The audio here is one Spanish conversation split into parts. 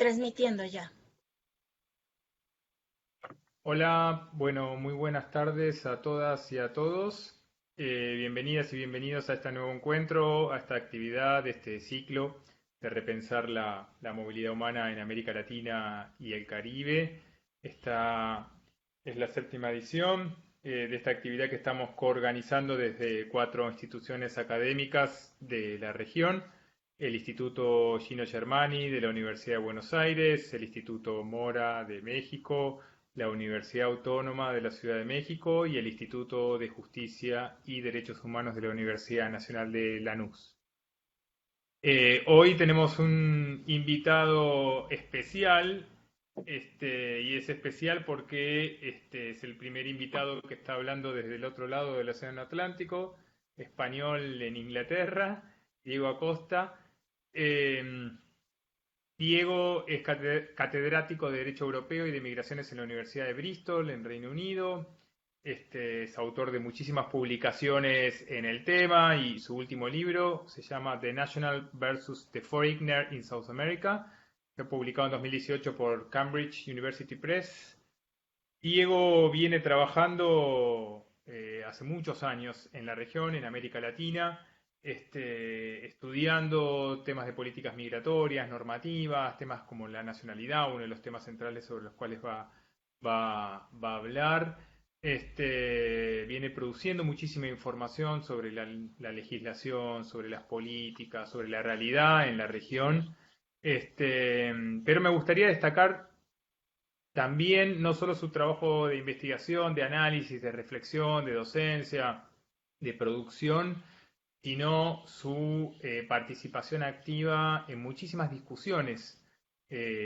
Transmitiendo ya. Hola, bueno, muy buenas tardes a todas y a todos. Bienvenidas y bienvenidos a este nuevo encuentro, a esta actividad, este ciclo de repensar la movilidad humana en América Latina y el Caribe. Esta es la séptima edición de esta actividad que estamos coorganizando desde 4 instituciones académicas de la región: el Instituto Gino Germani de la Universidad de Buenos Aires, el Instituto Mora de México, la Universidad Autónoma de la Ciudad de México y el Instituto de Justicia y Derechos Humanos de la Universidad Nacional de Lanús. Hoy tenemos un invitado especial, y es especial porque es el primer invitado que está hablando desde el otro lado del Océano Atlántico, español en Inglaterra, Diego Acosta. Eh, Diego es catedrático de Derecho Europeo y de Migraciones en la Universidad de Bristol, en Reino Unido. Es autor de muchísimas publicaciones en el tema y su último libro se llama The National versus the Foreigner in South America. Fue publicado en 2018 por Cambridge University Press. Diego viene trabajando hace muchos años en la región, en América Latina, estudiando temas de políticas migratorias, normativas, temas como la nacionalidad, uno de los temas centrales sobre los cuales va a hablar. Viene produciendo muchísima información sobre la legislación, sobre las políticas, sobre la realidad en la región. Pero me gustaría destacar también no solo su trabajo de investigación, de análisis, de reflexión, de docencia, de producción, sino su participación activa en muchísimas discusiones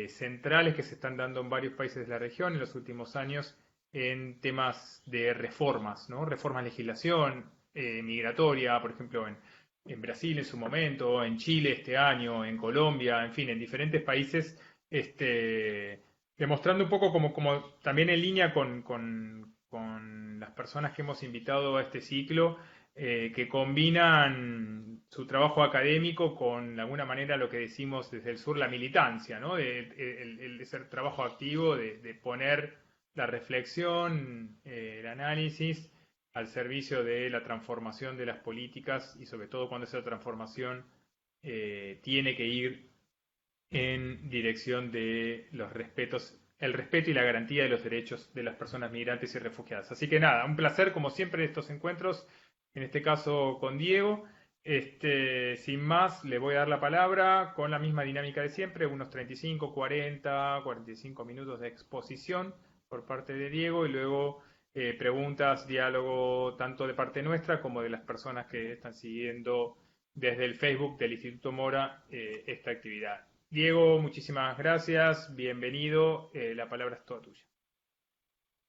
centrales que se están dando en varios países de la región en los últimos años en temas de reformas, ¿no? Reformas de legislación migratoria, por ejemplo, en Brasil en su momento, en Chile este año, en Colombia, en fin, en diferentes países, demostrando un poco como también en línea con las personas que hemos invitado a este ciclo, que combinan su trabajo académico con, de alguna manera, lo que decimos desde el sur, la militancia, ¿no? El ser trabajo activo, de poner la reflexión, el análisis al servicio de la transformación de las políticas y sobre todo cuando esa transformación tiene que ir en dirección de los respetos, el respeto y la garantía de los derechos de las personas migrantes y refugiadas. Así que nada, un placer como siempre estos encuentros, en este caso con Diego. Sin más, le voy a dar la palabra con la misma dinámica de siempre, unos 35, 40, 45 minutos de exposición por parte de Diego y luego preguntas, diálogo tanto de parte nuestra como de las personas que están siguiendo desde el Facebook del Instituto Mora esta actividad. Diego, muchísimas gracias, bienvenido, la palabra es toda tuya.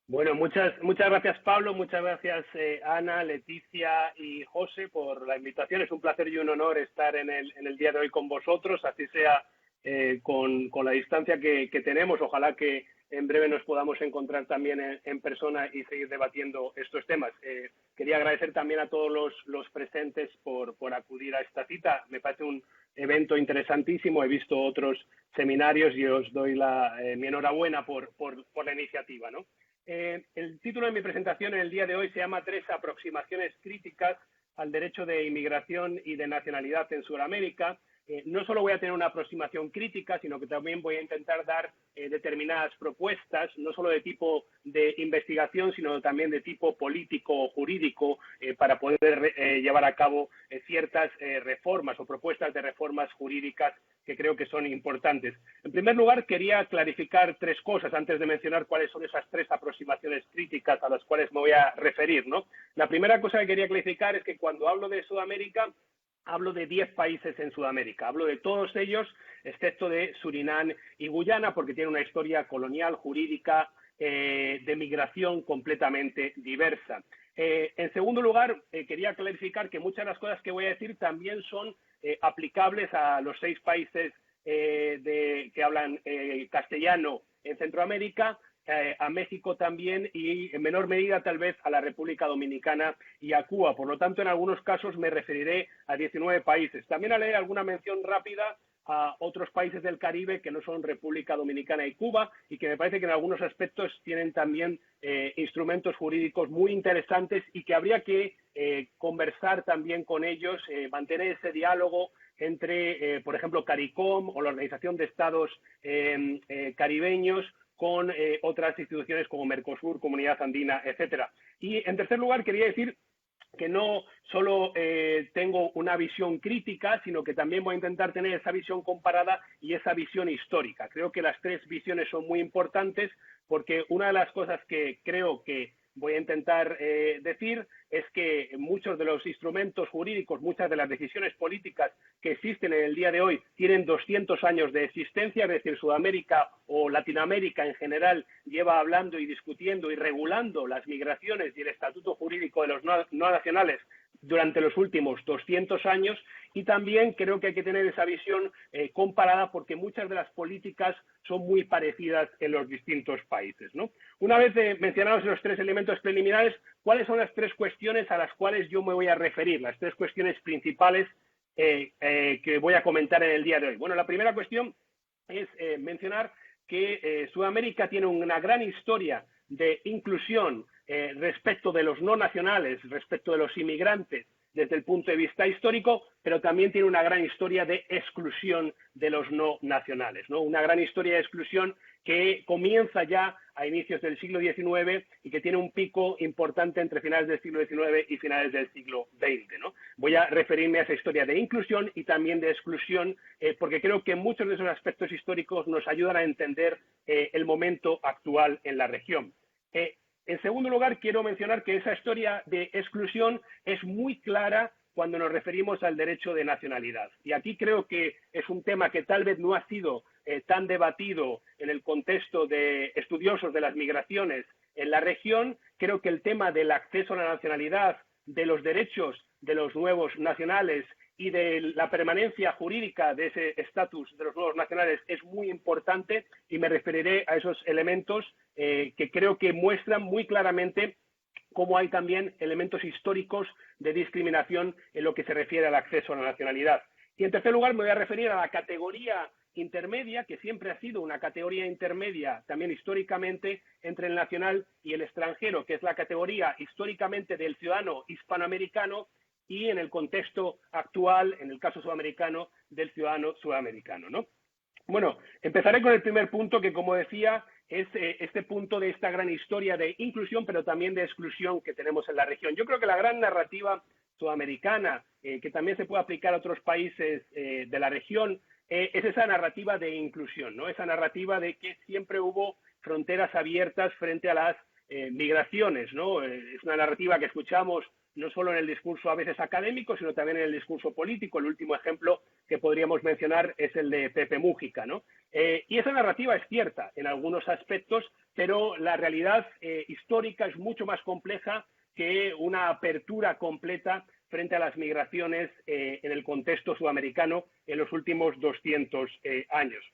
Bueno, muchas gracias Pablo, muchas gracias Ana, Leticia y José por la invitación. Es un placer y un honor estar en el día de hoy con vosotros, así sea con la distancia que tenemos. Ojalá que en breve nos podamos encontrar también en persona y seguir debatiendo estos temas. Quería agradecer también a todos los presentes por acudir a esta cita. Me parece un evento interesantísimo. He visto otros seminarios y os doy mi enhorabuena por la iniciativa, ¿no? El título de mi presentación en el día de hoy se llama Tres aproximaciones críticas al derecho de inmigración y de nacionalidad en Sudamérica. No solo voy a tener una aproximación crítica, sino que también voy a intentar dar determinadas propuestas, no solo de tipo de investigación, sino también de tipo político o jurídico, para poder llevar a cabo ciertas reformas o propuestas de reformas jurídicas que creo que son importantes. En primer lugar, quería clarificar tres cosas antes de mencionar cuáles son esas tres aproximaciones críticas a las cuales me voy a referir, ¿no? La primera cosa que quería clarificar es que cuando hablo de Sudamérica, hablo de 10 países en Sudamérica. Hablo de todos ellos, excepto de Surinam y Guyana, porque tiene una historia colonial, jurídica, de migración completamente diversa. En segundo lugar, quería clarificar que muchas de las cosas que voy a decir también son aplicables a los 6 países que hablan castellano en Centroamérica, a México también y en menor medida tal vez a la República Dominicana y a Cuba. Por lo tanto, en algunos casos me referiré a 19 países. También haré alguna mención rápida a otros países del Caribe que no son República Dominicana y Cuba, y que me parece que en algunos aspectos tienen también instrumentos jurídicos muy interesantes y que habría que conversar también con ellos, mantener ese diálogo entre, por ejemplo, CARICOM o la Organización de Estados Caribeños con otras instituciones como Mercosur, Comunidad Andina, etcétera. Y en tercer lugar, quería decir que no solo tengo una visión crítica, sino que también voy a intentar tener esa visión comparada y esa visión histórica. Creo que las tres visiones son muy importantes porque una de las cosas que creo que voy a intentar decir es que muchos de los instrumentos jurídicos, muchas de las decisiones políticas que existen en el día de hoy tienen 200 años de existencia, es decir, Sudamérica o Latinoamérica en general lleva hablando y discutiendo y regulando las migraciones y el estatuto jurídico de los no nacionales durante los últimos 200 años, y también creo que hay que tener esa visión comparada porque muchas de las políticas son muy parecidas en los distintos países, ¿no? Una vez mencionados los tres elementos preliminares, ¿cuáles son las tres cuestiones a las cuales yo me voy a referir? Las tres cuestiones principales que voy a comentar en el día de hoy. Bueno, la primera cuestión es mencionar que Sudamérica tiene una gran historia de inclusión respecto de los no nacionales, respecto de los inmigrantes desde el punto de vista histórico, pero también tiene una gran historia de exclusión de los no nacionales, ¿no? Una gran historia de exclusión que comienza ya a inicios del siglo XIX y que tiene un pico importante entre finales del siglo XIX y finales del siglo XX, ¿no? Voy a referirme a esa historia de inclusión y también de exclusión, porque creo que muchos de esos aspectos históricos nos ayudan a entender el momento actual en la región. En segundo lugar, quiero mencionar que esa historia de exclusión es muy clara cuando nos referimos al derecho de nacionalidad. Y aquí creo que es un tema que tal vez no ha sido tan debatido en el contexto de estudiosos de las migraciones en la región. Creo que el tema del acceso a la nacionalidad, de los derechos de los nuevos nacionales y de la permanencia jurídica de ese estatus de los nuevos nacionales es muy importante, y me referiré a esos elementos que creo que muestran muy claramente cómo hay también elementos históricos de discriminación en lo que se refiere al acceso a la nacionalidad. Y en tercer lugar me voy a referir a la categoría intermedia, que siempre ha sido una categoría intermedia también históricamente entre el nacional y el extranjero, que es la categoría históricamente del ciudadano hispanoamericano y en el contexto actual, en el caso sudamericano, del ciudadano sudamericano, ¿no? Bueno, empezaré con el primer punto que, como decía, es este punto de esta gran historia de inclusión, pero también de exclusión que tenemos en la región. Yo creo que la gran narrativa sudamericana, que también se puede aplicar a otros países de la región, es esa narrativa de inclusión, ¿no? Esa narrativa de que siempre hubo fronteras abiertas frente a las migraciones, ¿no? Es una narrativa que escuchamos no solo en el discurso a veces académico, sino también en el discurso político. El último ejemplo que podríamos mencionar es el de Pepe Mújica, ¿no? Y esa narrativa es cierta en algunos aspectos, pero la realidad histórica es mucho más compleja que una apertura completa frente a las migraciones en el contexto sudamericano en los últimos 200 años.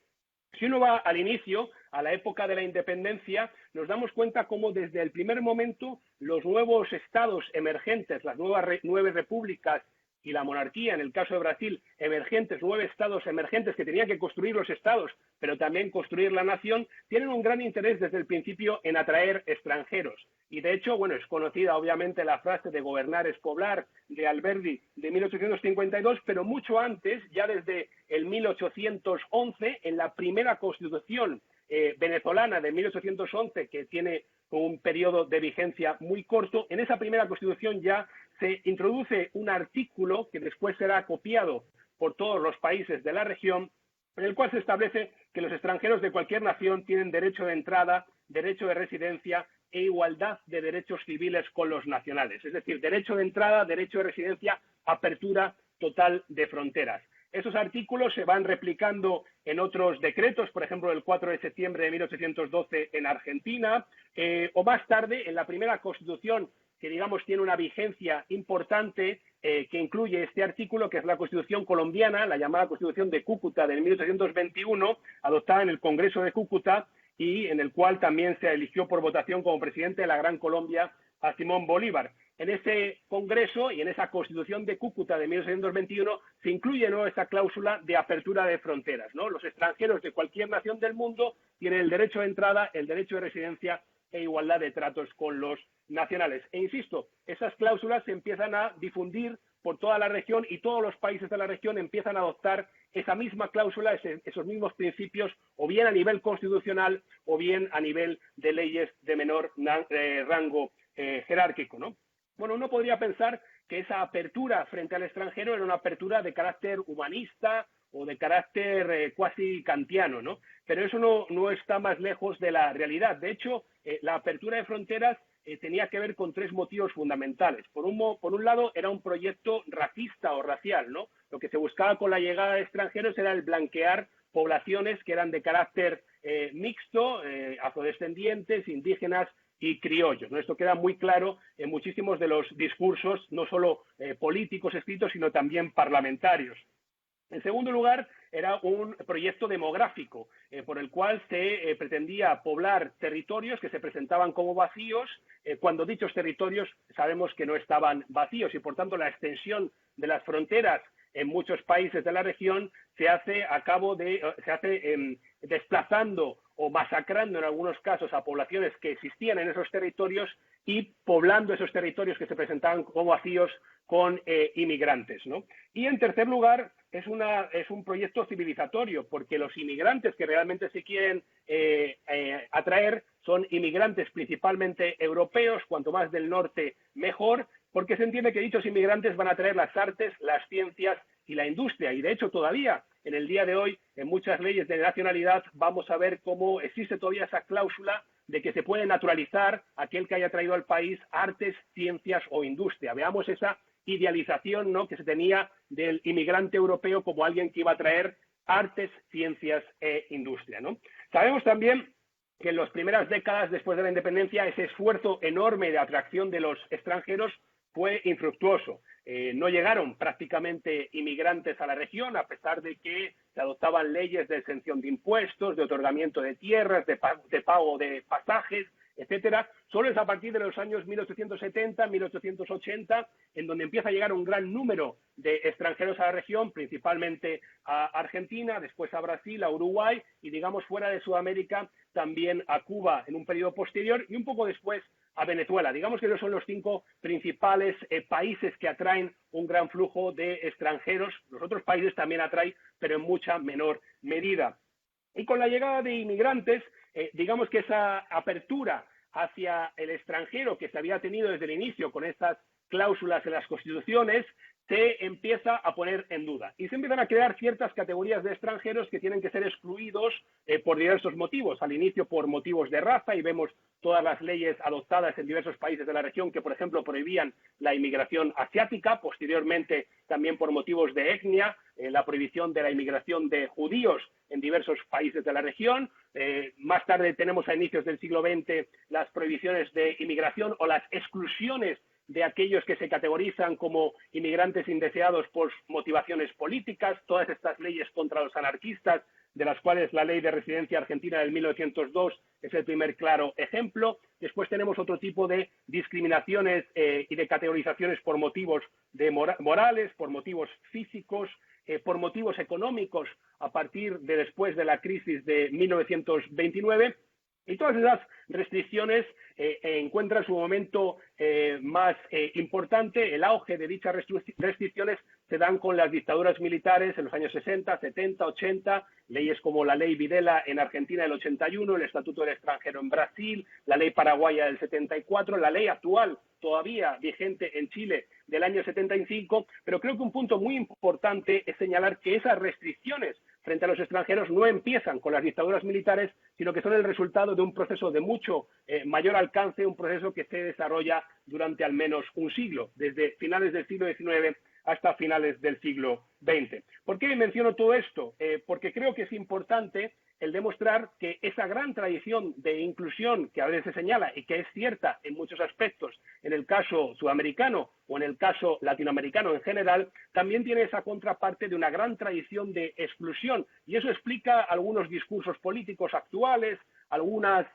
Si uno va al inicio, a la época de la independencia, nos damos cuenta cómo desde el primer momento los nuevos estados emergentes, las nuevas 9 repúblicas y la monarquía, en el caso de Brasil, emergentes, 9 estados emergentes que tenían que construir los estados, pero también construir la nación, tienen un gran interés desde el principio en atraer extranjeros. Y de hecho, bueno, es conocida obviamente la frase de gobernar es poblar de Alberdi de 1852, pero mucho antes, ya desde el 1811, en la primera constitución venezolana de 1811, que tiene un periodo de vigencia muy corto, en esa primera constitución ya se introduce un artículo que después será copiado por todos los países de la región, en el cual se establece que los extranjeros de cualquier nación tienen derecho de entrada, derecho de residencia e igualdad de derechos civiles con los nacionales. Es decir, derecho de entrada, derecho de residencia, apertura total de fronteras. Esos artículos se van replicando en otros decretos, por ejemplo, el 4 de septiembre de 1812 en Argentina, o más tarde en la primera Constitución, que digamos tiene una vigencia importante, que incluye este artículo, que es la Constitución colombiana, la llamada Constitución de Cúcuta de 1821, adoptada en el Congreso de Cúcuta, y en el cual también se eligió por votación como presidente de la Gran Colombia a Simón Bolívar. en ese Congreso y en esa Constitución de Cúcuta de 1821 se incluye, ¿no?, esa cláusula de apertura de fronteras, ¿no? Los extranjeros de cualquier nación del mundo tienen el derecho de entrada, el derecho de residencia e igualdad de tratos con los nacionales. E insisto, esas cláusulas se empiezan a difundir por toda la región y todos los países de la región empiezan a adoptar esa misma cláusula, esos mismos principios, o bien a nivel constitucional o bien a nivel de leyes de menor rango jerárquico, ¿no? Bueno, uno podría pensar que esa apertura frente al extranjero era una apertura de carácter humanista o de carácter cuasi kantiano, ¿no? Pero eso no está más lejos de la realidad. De hecho, la apertura de fronteras tenía que ver con tres motivos fundamentales. Por un lado, era un proyecto racista o racial, ¿no? Lo que se buscaba con la llegada de extranjeros era el blanquear poblaciones que eran de carácter mixto, afrodescendientes, indígenas y criollos, ¿no? Esto queda muy claro en muchísimos de los discursos, no solo políticos escritos, sino también parlamentarios. En segundo lugar, era un proyecto demográfico por el cual se pretendía poblar territorios que se presentaban como vacíos, cuando dichos territorios sabemos que no estaban vacíos y, por tanto, la extensión de las fronteras en muchos países de la región se hace desplazando o masacrando en algunos casos a poblaciones que existían en esos territorios y poblando esos territorios que se presentaban como vacíos con inmigrantes, ¿no? Y en tercer lugar, es un proyecto civilizatorio, porque los inmigrantes que realmente se quieren atraer son inmigrantes principalmente europeos, cuanto más del norte mejor, porque se entiende que dichos inmigrantes van a traer las artes, las ciencias y la industria. Y de hecho todavía, en el día de hoy, en muchas leyes de nacionalidad, vamos a ver cómo existe todavía esa cláusula de que se puede naturalizar aquel que haya traído al país artes, ciencias o industria. Veamos esa idealización, ¿no?, que se tenía del inmigrante europeo como alguien que iba a traer artes, ciencias e industria, ¿no? Sabemos también que en las primeras décadas después de la independencia ese esfuerzo enorme de atracción de los extranjeros fue infructuoso. No llegaron prácticamente inmigrantes a la región, a pesar de que se adoptaban leyes de exención de impuestos, de otorgamiento de tierras, de pago de pasajes, etcétera. Solo es a partir de los años 1870, 1880, en donde empieza a llegar un gran número de extranjeros a la región, principalmente a Argentina, después a Brasil, a Uruguay y, digamos, fuera de Sudamérica, también a Cuba en un periodo posterior y un poco después a Venezuela. Digamos que esos son los 5 principales países que atraen un gran flujo de extranjeros. Los otros países también atraen, pero en mucha menor medida. Y con la llegada de inmigrantes, digamos que esa apertura hacia el extranjero que se había tenido desde el inicio con esas cláusulas en las constituciones, se empieza a poner en duda. Y se empiezan a crear ciertas categorías de extranjeros que tienen que ser excluidos por diversos motivos. Al inicio por motivos de raza, y vemos todas las leyes adoptadas en diversos países de la región que, por ejemplo, prohibían la inmigración asiática. Posteriormente, también por motivos de etnia, la prohibición de la inmigración de judíos en diversos países de la región. Más tarde tenemos a inicios del siglo XX las prohibiciones de inmigración o las exclusiones de aquellos que se categorizan como inmigrantes indeseados por motivaciones políticas, todas estas leyes contra los anarquistas, de las cuales la Ley de Residencia Argentina del 1902 es el primer claro ejemplo. Después tenemos otro tipo de discriminaciones y de categorizaciones por motivos morales, por motivos físicos, por motivos económicos a partir de después de la crisis de 1929. Y todas esas restricciones encuentran su momento más importante. El auge de dichas restricciones se dan con las dictaduras militares en los años 60, 70, 80, leyes como la Ley Videla en Argentina del 81, el Estatuto del Extranjero en Brasil, la Ley Paraguaya del 74, la ley actual todavía vigente en Chile del año 75, pero creo que un punto muy importante es señalar que esas restricciones frente a los extranjeros no empiezan con las dictaduras militares, sino que son el resultado de un proceso de mucho mayor alcance, un proceso que se desarrolla durante al menos un siglo, desde finales del siglo XIX hasta finales del siglo XX. ¿Por qué menciono todo esto? Porque creo que es importante el demostrar que esa gran tradición de inclusión que a veces se señala y que es cierta en muchos aspectos, en el caso sudamericano o en el caso latinoamericano en general, también tiene esa contraparte de una gran tradición de exclusión. Y eso explica algunos discursos políticos actuales, algunas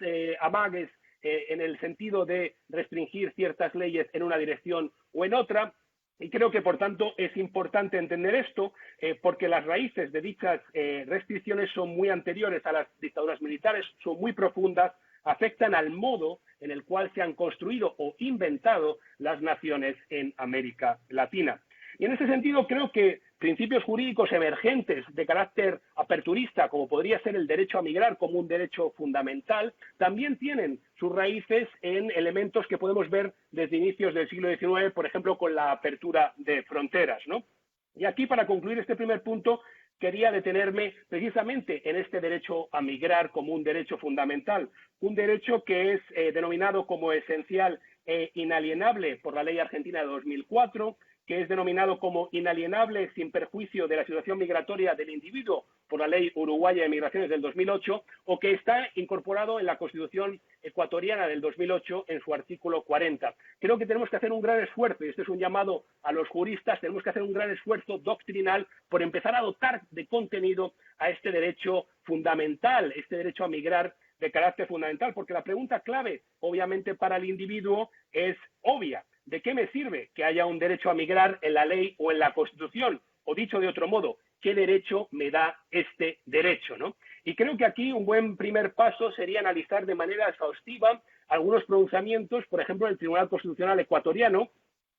amagues en el sentido de restringir ciertas leyes en una dirección o en otra. Y creo que, por tanto, es importante entender esto porque las raíces de dichas restricciones son muy anteriores a las dictaduras militares, son muy profundas, afectan al modo en el cual se han construido o inventado las naciones en América Latina. Y en ese sentido creo que principios jurídicos emergentes de carácter aperturista, como podría ser el derecho a migrar como un derecho fundamental, también tienen sus raíces en elementos que podemos ver desde inicios del siglo XIX, por ejemplo, con la apertura de fronteras, ¿no? Y aquí, para concluir este primer punto, quería detenerme precisamente en este derecho a migrar como un derecho fundamental, un derecho que es denominado como esencial e inalienable por la Ley Argentina de 2004, que es denominado como inalienable sin perjuicio de la situación migratoria del individuo por la Ley Uruguaya de Migraciones del 2008, o que está incorporado en la Constitución ecuatoriana del 2008 en su artículo 40. Creo que tenemos que hacer un gran esfuerzo, y este es un llamado a los juristas, tenemos que hacer un gran esfuerzo doctrinal por empezar a dotar de contenido a este derecho fundamental, este derecho a migrar de carácter fundamental, porque la pregunta clave, obviamente, para el individuo es obvia. ¿De qué me sirve que haya un derecho a migrar en la ley o en la Constitución? O dicho de otro modo, ¿qué derecho me da este derecho, ¿no? Y creo que aquí un buen primer paso sería analizar de manera exhaustiva algunos pronunciamientos, por ejemplo, del Tribunal Constitucional ecuatoriano,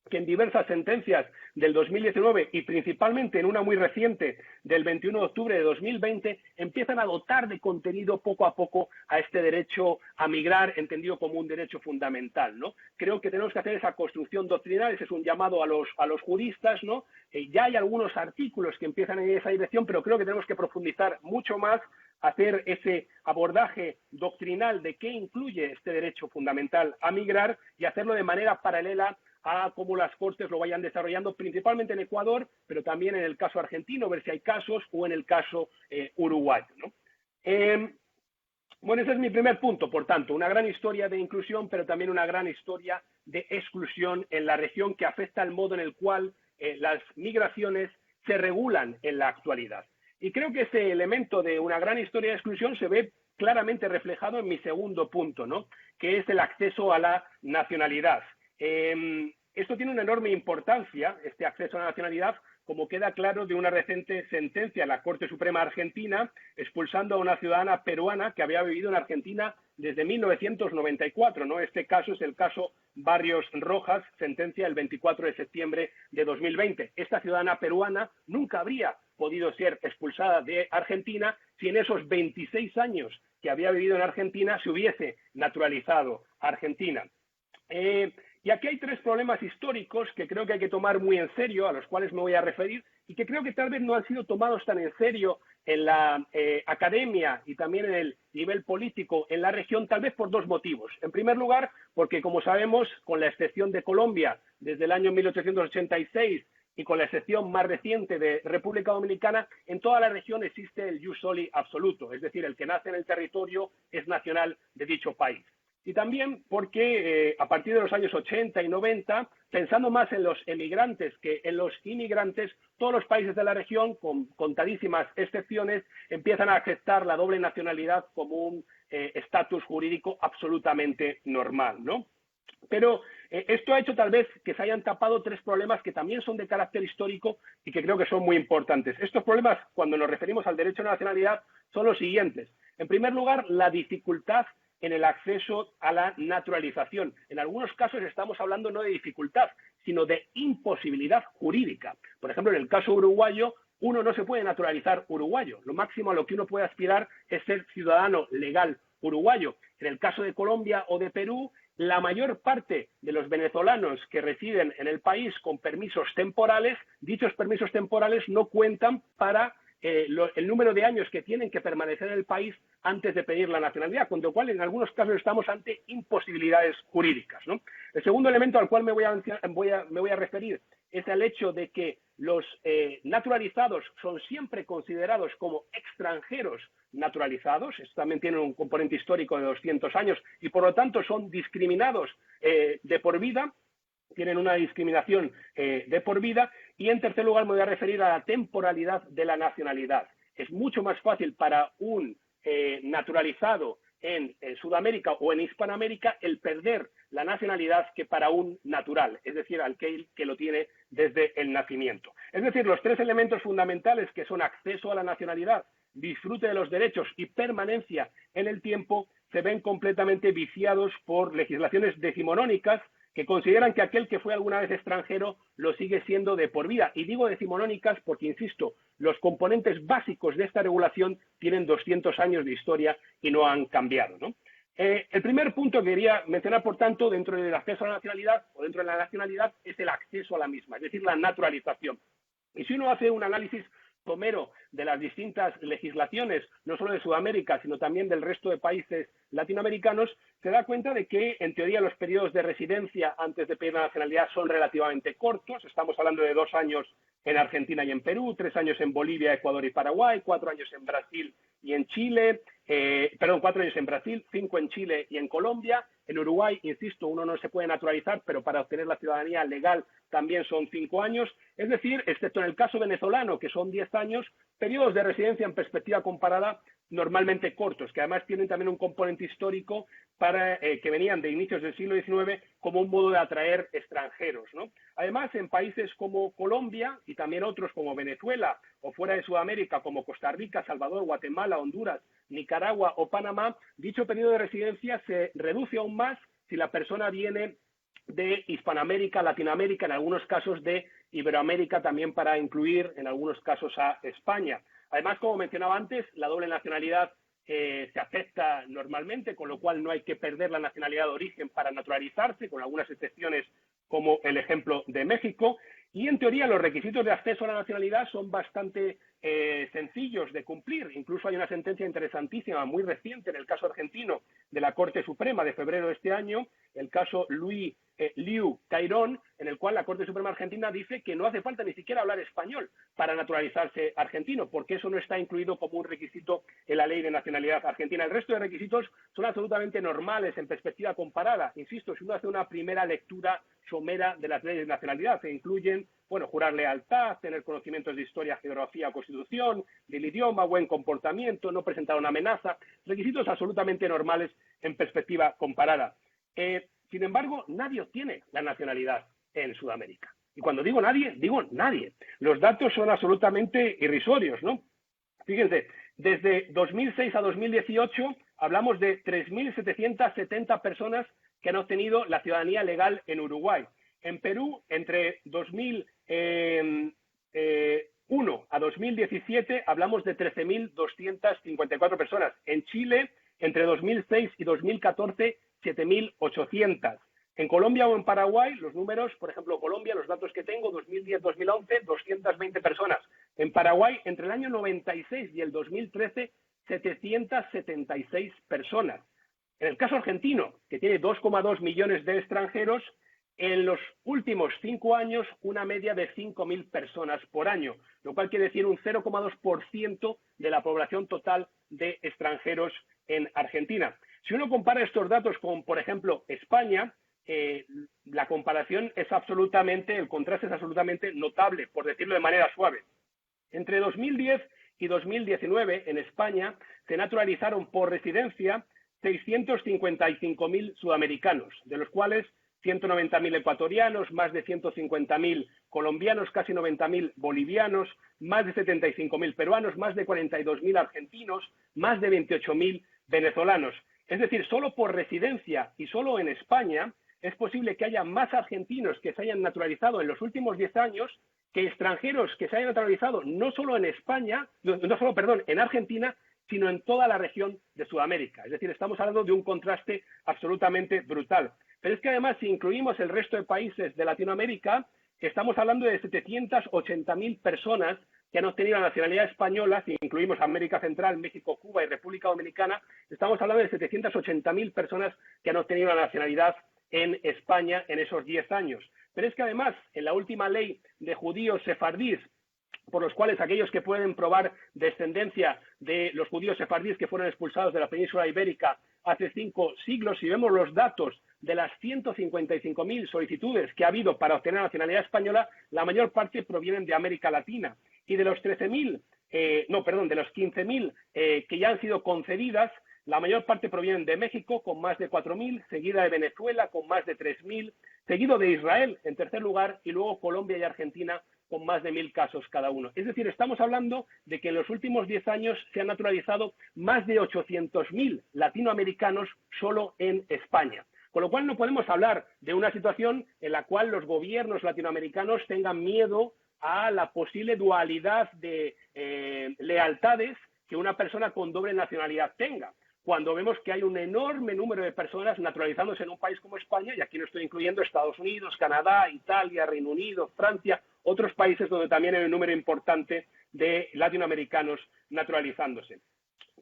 que en diversas sentencias del 2019 y principalmente en una muy reciente del 21 de octubre de 2020 empiezan a dotar de contenido poco a poco a este derecho a migrar, entendido como un derecho fundamental, ¿no? Creo que tenemos que hacer esa construcción doctrinal, ese es un llamado a los juristas, ¿no? Ya hay algunos artículos que empiezan en esa dirección, pero creo que tenemos que profundizar mucho más, hacer ese abordaje doctrinal de qué incluye este derecho fundamental a migrar y hacerlo de manera paralela a cómo las Cortes lo vayan desarrollando, principalmente en Ecuador, pero también en el caso argentino, ver si hay casos, o en el caso uruguayo, ¿no? Bueno, ese es mi primer punto, por tanto, una gran historia de inclusión, pero también una gran historia de exclusión en la región que afecta al modo en el cual las migraciones se regulan en la actualidad. Y creo que ese elemento de una gran historia de exclusión se ve claramente reflejado en mi segundo punto, ¿no? Que es el acceso a la nacionalidad. Esto tiene una enorme importancia, este acceso a la nacionalidad, como queda claro de una reciente sentencia de la Corte Suprema Argentina, expulsando a una ciudadana peruana que había vivido en Argentina desde 1994, ¿no? Este caso es el caso Barrios Rojas, sentencia el 24 de septiembre de 2020. Esta ciudadana peruana nunca habría podido ser expulsada de Argentina si en esos 26 años que había vivido en Argentina se hubiese naturalizado Argentina. Y aquí hay tres problemas históricos que creo que hay que tomar muy en serio, a los cuales me voy a referir, y que creo que tal vez no han sido tomados tan en serio en la academia y también en el nivel político en la región, tal vez por dos motivos. En primer lugar, porque, como sabemos, con la excepción de Colombia, desde el año 1886, y con la excepción más reciente de República Dominicana, en toda la región existe el jus soli absoluto, es decir, el que nace en el territorio es nacional de dicho país. Y también porque a partir de los años 80 y 90, pensando más en los emigrantes que en los inmigrantes, todos los países de la región, con contadísimas excepciones, empiezan a aceptar la doble nacionalidad como un estatus jurídico absolutamente normal, ¿no? Pero esto ha hecho tal vez que se hayan tapado tres problemas que también son de carácter histórico y que creo que son muy importantes. Estos problemas, cuando nos referimos al derecho a la nacionalidad, son los siguientes. En primer lugar, la dificultad en el acceso a la naturalización. En algunos casos estamos hablando no de dificultad, sino de imposibilidad jurídica. Por ejemplo, en el caso uruguayo, uno no se puede naturalizar uruguayo. Lo máximo a lo que uno puede aspirar es ser ciudadano legal uruguayo. En el caso de Colombia o de Perú, la mayor parte de los venezolanos que residen en el país con permisos temporales, dichos permisos temporales no cuentan para el número de años que tienen que permanecer en el país antes de pedir la nacionalidad, con lo cual en algunos casos estamos ante imposibilidades jurídicas, ¿no? El segundo elemento al cual me voy a referir es el hecho de que los naturalizados son siempre considerados como extranjeros naturalizados. Esto también tiene un componente histórico de 200 años y por lo tanto son discriminados de por vida, tienen una discriminación de por vida. Y en tercer lugar me voy a referir a la temporalidad de la nacionalidad. Es mucho más fácil para un naturalizado en Sudamérica o en Hispanoamérica el perder la nacionalidad que para un natural, es decir, aquel que lo tiene desde el nacimiento. Es decir, los tres elementos fundamentales que son acceso a la nacionalidad, disfrute de los derechos y permanencia en el tiempo se ven completamente viciados por legislaciones decimonónicas que consideran que aquel que fue alguna vez extranjero lo sigue siendo de por vida. Y digo decimonónicas porque, insisto, los componentes básicos de esta regulación tienen 200 años de historia y no han cambiado, ¿no? El primer punto que quería mencionar, por tanto, dentro del acceso a la nacionalidad o dentro de la nacionalidad es el acceso a la misma, es decir, la naturalización. Y si uno hace un análisis somero de las distintas legislaciones, no solo de Sudamérica, sino también del resto de países latinoamericanos, se da cuenta de que, en teoría, los periodos de residencia antes de pedir la nacionalidad son relativamente cortos. Estamos hablando de 2 años en Argentina y en Perú, 3 años en Bolivia, Ecuador y Paraguay, 4 años en Brasil y en Chile, 4 años en Brasil, 5 en Chile y en Colombia. En Uruguay, insisto, uno no se puede naturalizar, pero para obtener la ciudadanía legal también son 5 años. Es decir, excepto en el caso venezolano, que son 10 años, periodos de residencia en perspectiva comparada normalmente cortos, que además tienen también un componente histórico que venían de inicios del siglo XIX como un modo de atraer extranjeros, ¿no? Además, en países como Colombia y también otros como Venezuela o fuera de Sudamérica como Costa Rica, Salvador, Guatemala, Honduras, Nicaragua o Panamá, dicho periodo de residencia se reduce aún más si la persona viene de Hispanoamérica, Latinoamérica, en algunos casos de Iberoamérica, también para incluir en algunos casos a España. Además, como mencionaba antes, la doble nacionalidad se acepta normalmente, con lo cual no hay que perder la nacionalidad de origen para naturalizarse, con algunas excepciones como el ejemplo de México. Y en teoría los requisitos de acceso a la nacionalidad son bastante sencillos de cumplir. Incluso hay una sentencia interesantísima, muy reciente, en el caso argentino de la Corte Suprema de febrero de este año, el caso Liu Cairón, en el cual la Corte Suprema Argentina dice que no hace falta ni siquiera hablar español para naturalizarse argentino, porque eso no está incluido como un requisito en la ley de nacionalidad argentina. El resto de requisitos son absolutamente normales en perspectiva comparada. Insisto, si uno hace una primera lectura somera de las leyes de nacionalidad, se incluyen, bueno, jurar lealtad, tener conocimientos de historia, geografía o constitución, del idioma, buen comportamiento, no presentar una amenaza, requisitos absolutamente normales en perspectiva comparada. Sin embargo, nadie obtiene la nacionalidad en Sudamérica. Y cuando digo nadie, digo nadie. Los datos son absolutamente irrisorios, ¿no? Fíjense, desde 2006 a 2018 hablamos de 3.770 personas que han obtenido la ciudadanía legal en Uruguay. En Perú, entre 2001 a 2017, hablamos de 13.254 personas. En Chile, entre 2006 y 2014, 7.800. En Colombia o en Paraguay, los números, por ejemplo, Colombia, los datos que tengo, 2010-2011, 220 personas. En Paraguay, entre el año 96 y el 2013, 776 personas. En el caso argentino, que tiene 2,2 millones de extranjeros, en los últimos 5 años una media de 5.000 personas por año, lo cual quiere decir un 0,2% de la población total de extranjeros en Argentina. Si uno compara estos datos con, por ejemplo, España, la comparación es absolutamente, el contraste es absolutamente notable, por decirlo de manera suave. Entre 2010 y 2019, en España, se naturalizaron por residencia 655.000 sudamericanos, de los cuales 190.000 ecuatorianos, más de 150.000 colombianos, casi 90.000 bolivianos, más de 75.000 peruanos, más de 42.000 argentinos, más de 28.000 venezolanos. Es decir, solo por residencia y solo en España es posible que haya más argentinos que se hayan naturalizado en los últimos 10 años que extranjeros que se hayan naturalizado no solo en España, en Argentina, sino en toda la región de Sudamérica. Es decir, estamos hablando de un contraste absolutamente brutal. Pero es que además, si incluimos el resto de países de Latinoamérica, estamos hablando de 780.000 personas que han obtenido la nacionalidad española. Si incluimos América Central, México, Cuba y República Dominicana, estamos hablando de 780.000 personas que han obtenido la nacionalidad en España en esos 10 años. Pero es que además, en la última ley de judíos sefardíes, por los cuales aquellos que pueden probar descendencia de los judíos sefardíes que fueron expulsados de la península ibérica hace 5 siglos, si vemos los datos de las 155.000 solicitudes que ha habido para obtener la nacionalidad española, la mayor parte provienen de América Latina. Y de los 15.000 que ya han sido concedidas, La mayor parte provienen de México, con más de 4.000, seguida de Venezuela, con más de 3.000, seguido de Israel, en tercer lugar, y luego Colombia y Argentina, con más de 1.000 casos cada uno. Es decir, estamos hablando de que en los últimos 10 años se han naturalizado más de 800.000 latinoamericanos solo en España. Con lo cual no podemos hablar de una situación en la cual los gobiernos latinoamericanos tengan miedo a la posible dualidad de lealtades que una persona con doble nacionalidad tenga, cuando vemos que hay un enorme número de personas naturalizándose en un país como España, y aquí no estoy incluyendo Estados Unidos, Canadá, Italia, Reino Unido, Francia, otros países donde también hay un número importante de latinoamericanos naturalizándose.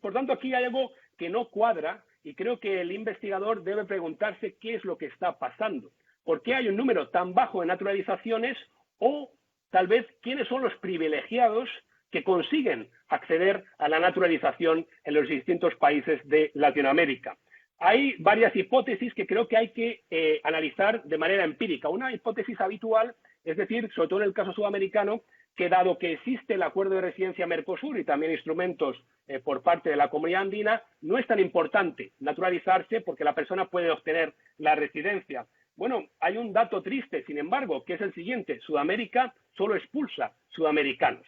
Por tanto, aquí hay algo que no cuadra y creo que el investigador debe preguntarse qué es lo que está pasando. ¿Por qué hay un número tan bajo de naturalizaciones? O tal vez quiénes son los privilegiados que consiguen acceder a la naturalización en los distintos países de Latinoamérica. Hay varias hipótesis que creo que hay que analizar de manera empírica. Una hipótesis habitual, es decir, sobre todo en el caso sudamericano, que dado que existe el acuerdo de residencia Mercosur y también instrumentos por parte de la comunidad andina, no es tan importante naturalizarse porque la persona puede obtener la residencia. Bueno, hay un dato triste, sin embargo, que es el siguiente: Sudamérica solo expulsa sudamericanos.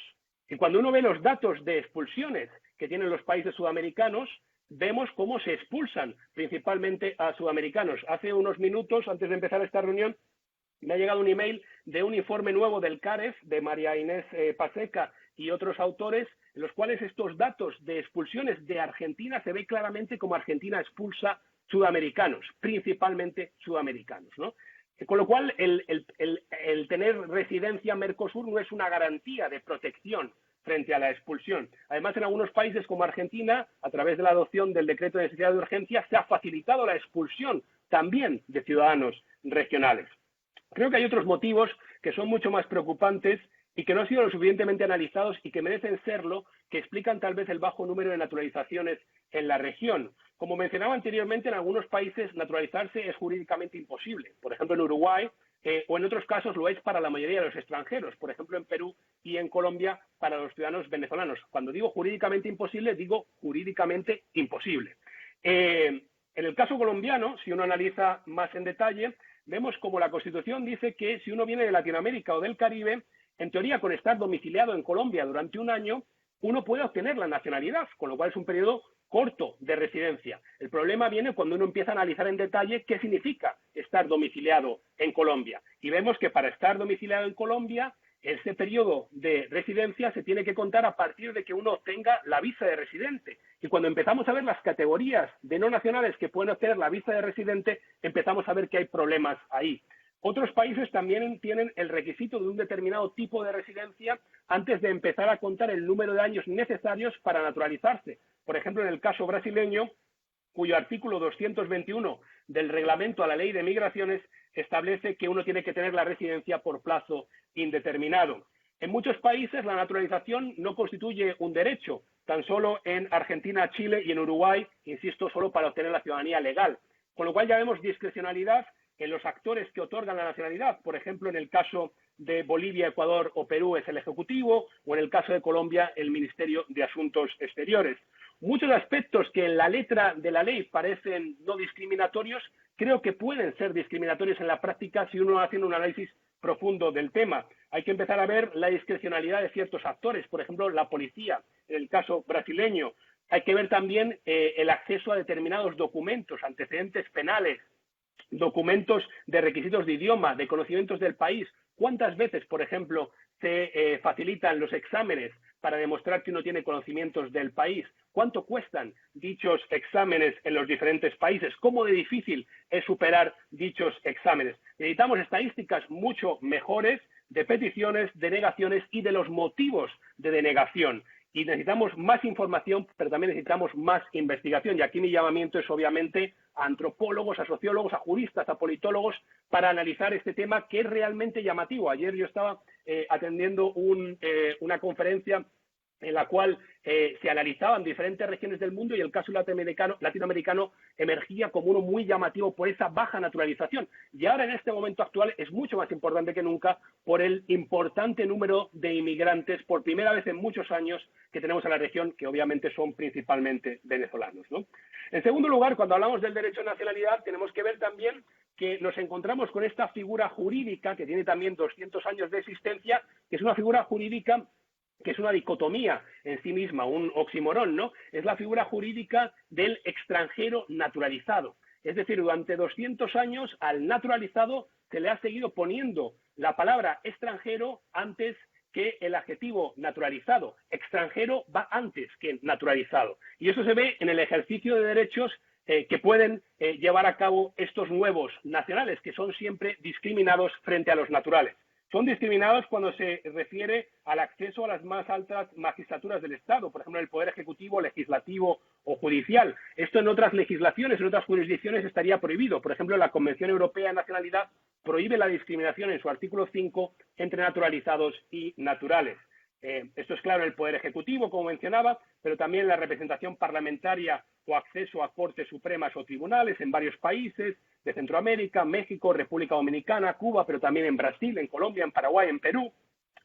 Y cuando uno ve los datos de expulsiones que tienen los países sudamericanos, vemos cómo se expulsan principalmente a sudamericanos. Hace unos minutos, antes de empezar esta reunión, me ha llegado un email de un informe nuevo del CAREF, de María Inés Paseca y otros autores, en los cuales estos datos de expulsiones de Argentina se ve claramente como Argentina expulsa sudamericanos, principalmente sudamericanos, ¿no? Con lo cual, el tener residencia Mercosur no es una garantía de protección frente a la expulsión. Además, en algunos países como Argentina, a través de la adopción del decreto de necesidad de urgencia, se ha facilitado la expulsión también de ciudadanos regionales. Creo que hay otros motivos que son mucho más preocupantes y que no han sido lo suficientemente analizados y que merecen serlo, que explican tal vez el bajo número de naturalizaciones en la región. Como mencionaba anteriormente, en algunos países naturalizarse es jurídicamente imposible. Por ejemplo, en Uruguay, o en otros casos lo es para la mayoría de los extranjeros. Por ejemplo, en Perú y en Colombia para los ciudadanos venezolanos. Cuando digo jurídicamente imposible, digo jurídicamente imposible. En el caso colombiano, si uno analiza más en detalle, vemos como la Constitución dice que si uno viene de Latinoamérica o del Caribe, en teoría, con estar domiciliado en Colombia durante un año, uno puede obtener la nacionalidad, con lo cual es un periodo corto de residencia. El problema viene cuando uno empieza a analizar en detalle qué significa estar domiciliado en Colombia. Y vemos que para estar domiciliado en Colombia, ese periodo de residencia se tiene que contar a partir de que uno obtenga la visa de residente. Y cuando empezamos a ver las categorías de no nacionales que pueden obtener la visa de residente, empezamos a ver que hay problemas ahí. Otros países también tienen el requisito de un determinado tipo de residencia antes de empezar a contar el número de años necesarios para naturalizarse. Por ejemplo, en el caso brasileño, cuyo artículo 221 del reglamento a la ley de migraciones establece que uno tiene que tener la residencia por plazo indeterminado. En muchos países la naturalización no constituye un derecho, tan solo en Argentina, Chile y en Uruguay, insisto, solo para obtener la ciudadanía legal. Con lo cual ya vemos discrecionalidad en los actores que otorgan la nacionalidad. Por ejemplo, en el caso de Bolivia, Ecuador o Perú es el Ejecutivo, o en el caso de Colombia el Ministerio de Asuntos Exteriores. Muchos aspectos que en la letra de la ley parecen no discriminatorios, creo que pueden ser discriminatorios en la práctica si uno hace un análisis profundo del tema. Hay que empezar a ver la discrecionalidad de ciertos actores, por ejemplo, la policía, en el caso brasileño. Hay que ver también el acceso a determinados documentos, antecedentes penales, documentos de requisitos de idioma, de conocimientos del país. ¿Cuántas veces, por ejemplo, se facilitan los exámenes para demostrar que uno tiene conocimientos del país? ¿Cuánto cuestan dichos exámenes en los diferentes países? ¿Cómo de difícil es superar dichos exámenes? Necesitamos estadísticas mucho mejores de peticiones, denegaciones y de los motivos de denegación. Y necesitamos más información, pero también necesitamos más investigación. Y aquí mi llamamiento es obviamente a antropólogos, a sociólogos, a juristas, a politólogos, para analizar este tema que es realmente llamativo. Ayer yo estaba atendiendo una conferencia en la cual se analizaban diferentes regiones del mundo y el caso latinoamericano emergía como uno muy llamativo por esa baja naturalización. Y ahora, en este momento actual, es mucho más importante que nunca por el importante número de inmigrantes, por primera vez en muchos años, que tenemos en la región, que obviamente son principalmente venezolanos, ¿no? En segundo lugar, cuando hablamos del derecho a nacionalidad, tenemos que ver también que nos encontramos con esta figura jurídica, que tiene también 200 años de existencia, que es una figura jurídica que es una dicotomía en sí misma, un oxímoron, ¿no? Es la figura jurídica del extranjero naturalizado. Es decir, durante 200 años al naturalizado se le ha seguido poniendo la palabra extranjero antes que el adjetivo naturalizado. Extranjero va antes que naturalizado. Y eso se ve en el ejercicio de derechos que pueden llevar a cabo estos nuevos nacionales, que son siempre discriminados frente a los naturales. Son discriminados cuando se refiere al acceso a las más altas magistraturas del Estado, por ejemplo, el Poder Ejecutivo, Legislativo o Judicial. Esto en otras legislaciones, en otras jurisdicciones estaría prohibido. Por ejemplo, la Convención Europea de Nacionalidad prohíbe la discriminación en su artículo 5 entre naturalizados y naturales. Esto es claro en el Poder Ejecutivo, como mencionaba, pero también la representación parlamentaria o acceso a cortes supremas o tribunales en varios países de Centroamérica, México, República Dominicana, Cuba, pero también en Brasil, en Colombia, en Paraguay, en Perú.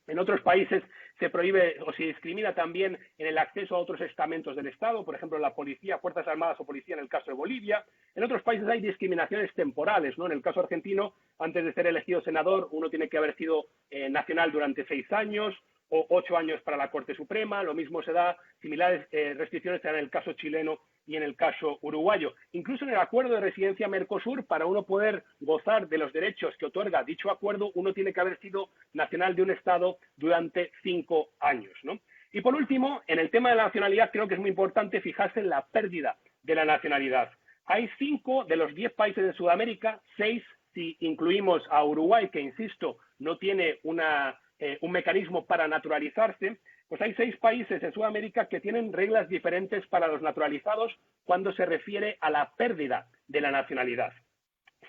En otros países se prohíbe o se discrimina también en el acceso a otros estamentos del Estado, por ejemplo, la policía, Fuerzas Armadas o policía en el caso de Bolivia. En otros países hay discriminaciones temporales, ¿no? En el caso argentino, antes de ser elegido senador, uno tiene que haber sido nacional durante 6 años o 8 años para la Corte Suprema. Lo mismo se da, similares restricciones se dan en el caso chileno y en el caso uruguayo. Incluso en el acuerdo de residencia Mercosur, para uno poder gozar de los derechos que otorga dicho acuerdo, uno tiene que haber sido nacional de un Estado durante 5 años, ¿no? Y por último, en el tema de la nacionalidad, creo que es muy importante fijarse en la pérdida de la nacionalidad. Hay 5 de los 10 países de Sudamérica, 6 si incluimos a Uruguay, que insisto, no tiene un mecanismo para naturalizarse. Pues hay 6 países en Sudamérica que tienen reglas diferentes para los naturalizados cuando se refiere a la pérdida de la nacionalidad.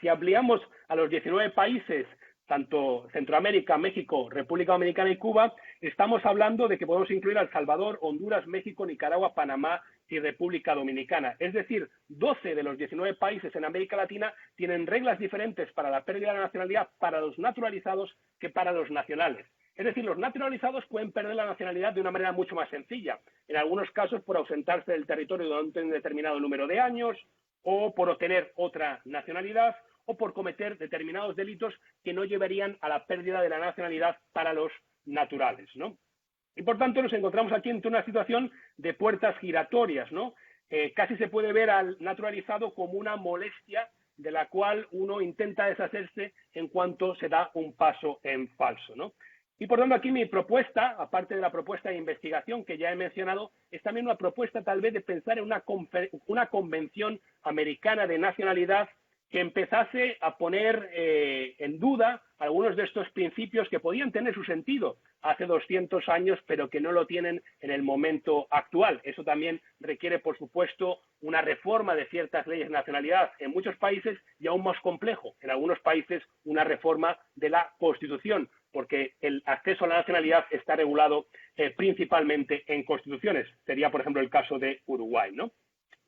Si ampliamos a los 19 países, tanto Centroamérica, México, República Dominicana y Cuba, estamos hablando de que podemos incluir a El Salvador, Honduras, México, Nicaragua, Panamá y República Dominicana. Es decir, 12 de los 19 países en América Latina tienen reglas diferentes para la pérdida de la nacionalidad para los naturalizados que para los nacionales. Es decir, los naturalizados pueden perder la nacionalidad de una manera mucho más sencilla. En algunos casos por ausentarse del territorio durante un determinado número de años, o por obtener otra nacionalidad, o por cometer determinados delitos que no llevarían a la pérdida de la nacionalidad para los naturales, ¿no? Y por tanto nos encontramos aquí en una situación de puertas giratorias, ¿no? Casi se puede ver al naturalizado como una molestia de la cual uno intenta deshacerse en cuanto se da un paso en falso, ¿no? Y por tanto aquí mi propuesta, aparte de la propuesta de investigación que ya he mencionado, es también una propuesta tal vez de pensar en una convención americana de nacionalidad que empezase a poner en duda algunos de estos principios que podían tener su sentido hace 200 años, pero que no lo tienen en el momento actual. Eso también requiere, por supuesto, una reforma de ciertas leyes de nacionalidad en muchos países y aún más complejo, en algunos países, una reforma de la Constitución, porque el acceso a la nacionalidad está regulado principalmente en constituciones. Sería, por ejemplo, el caso de Uruguay, ¿no?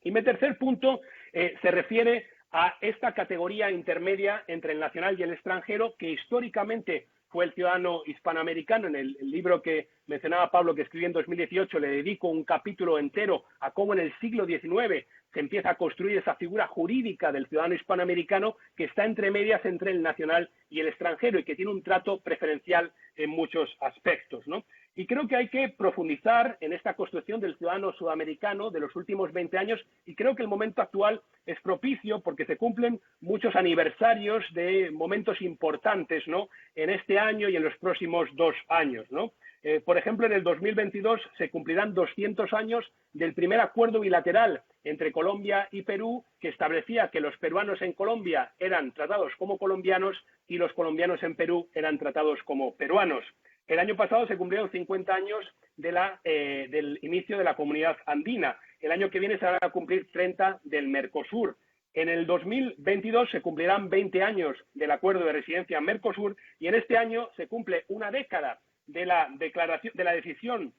Y mi tercer punto se refiere a esta categoría intermedia entre el nacional y el extranjero, que históricamente fue el ciudadano hispanoamericano. En el libro que mencionaba Pablo, que escribí en 2018, le dedico un capítulo entero a cómo en el siglo XIX se empieza a construir esa figura jurídica del ciudadano hispanoamericano que está entre medias entre el nacional y el extranjero y que tiene un trato preferencial en muchos aspectos, ¿no? Y creo que hay que profundizar en esta construcción del ciudadano sudamericano de los últimos 20 años y creo que el momento actual es propicio porque se cumplen muchos aniversarios de momentos importantes, ¿no? En este año y en los próximos 2 años, ¿no? Por ejemplo, en el 2022 se cumplirán 200 años del primer acuerdo bilateral entre Colombia y Perú que establecía que los peruanos en Colombia eran tratados como colombianos y los colombianos en Perú eran tratados como peruanos. El año pasado se cumplieron 50 años del inicio de la Comunidad Andina. El año que viene se van a cumplir 30 del Mercosur. En el 2022 se cumplirán 20 años del acuerdo de residencia Mercosur y en este año se cumple una década de la decisión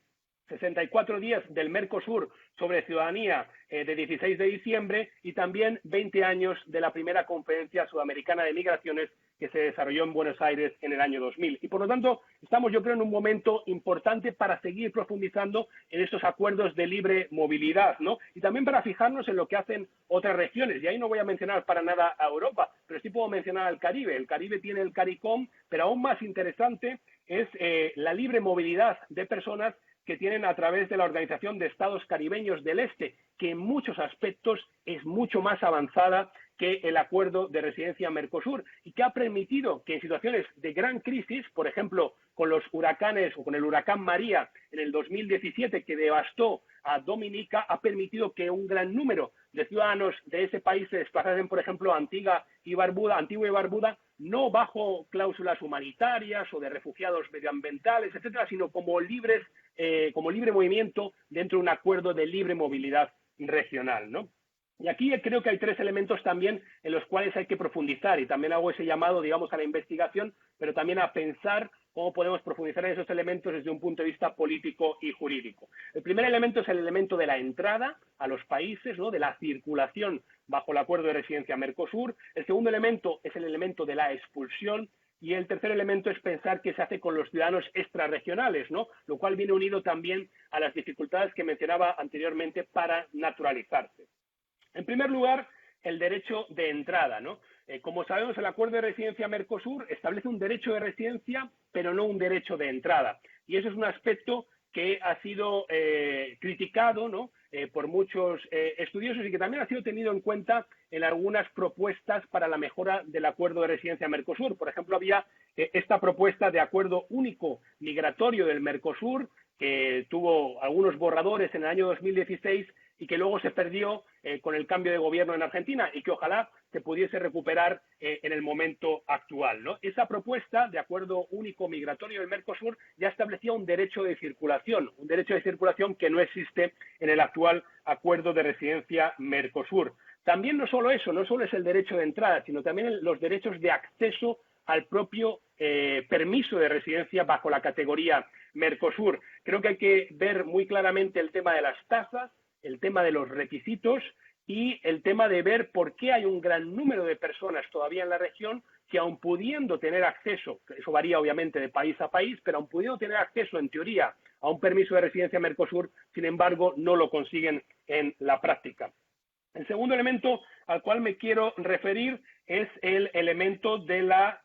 64 días del Mercosur sobre ciudadanía de 16 de diciembre y también 20 años de la primera conferencia sudamericana de migraciones que se desarrolló en Buenos Aires en el año 2000. Y por lo tanto, estamos yo creo en un momento importante para seguir profundizando en estos acuerdos de libre movilidad, ¿no? Y también para fijarnos en lo que hacen otras regiones. Y ahí no voy a mencionar para nada a Europa, pero sí puedo mencionar al Caribe. El Caribe tiene el CARICOM, pero aún más interesante es la libre movilidad de personas que tienen a través de la Organización de Estados Caribeños del Este, que en muchos aspectos es mucho más avanzada que el acuerdo de residencia Mercosur y que ha permitido que en situaciones de gran crisis, por ejemplo, con los huracanes o con el huracán María en el 2017 que devastó a Dominica, ha permitido que un gran número de ciudadanos de ese país se desplazasen, por ejemplo, a Antigua y Barbuda, no bajo cláusulas humanitarias o de refugiados medioambientales, etcétera, sino como libre movimiento dentro de un acuerdo de libre movilidad regional, ¿no? Y aquí creo que hay tres elementos también en los cuales hay que profundizar y también hago ese llamado, digamos, a la investigación, pero también a pensar cómo podemos profundizar en esos elementos desde un punto de vista político y jurídico. El primer elemento es el elemento de la entrada a los países, ¿no?, de la circulación bajo el acuerdo de residencia Mercosur. El segundo elemento es el elemento de la expulsión. Y el tercer elemento es pensar qué se hace con los ciudadanos extrarregionales, ¿no?, lo cual viene unido también a las dificultades que mencionaba anteriormente para naturalizarse. En primer lugar, el derecho de entrada, ¿no? Como sabemos, el acuerdo de residencia Mercosur establece un derecho de residencia, pero no un derecho de entrada. Y eso es un aspecto que ha sido criticado, ¿no?, por muchos estudiosos y que también ha sido tenido en cuenta en algunas propuestas para la mejora del acuerdo de residencia Mercosur. Por ejemplo, había esta propuesta de acuerdo único migratorio del Mercosur, que tuvo algunos borradores en el año 2016 y que luego se perdió con el cambio de gobierno en Argentina y que ojalá se pudiese recuperar en el momento actual, ¿no? Esa propuesta de acuerdo único migratorio del Mercosur ya establecía un derecho de circulación que no existe en el actual acuerdo de residencia Mercosur. También no solo eso, no solo es el derecho de entrada, sino también los derechos de acceso al propio permiso de residencia bajo la categoría Mercosur. Creo que hay que ver muy claramente el tema de las tasas, el tema de los requisitos y el tema de ver por qué hay un gran número de personas todavía en la región que aun pudiendo tener acceso, eso varía obviamente de país a país, pero aun pudiendo tener acceso en teoría a un permiso de residencia Mercosur, sin embargo no lo consiguen en la práctica. El segundo elemento al cual me quiero referir es el elemento de la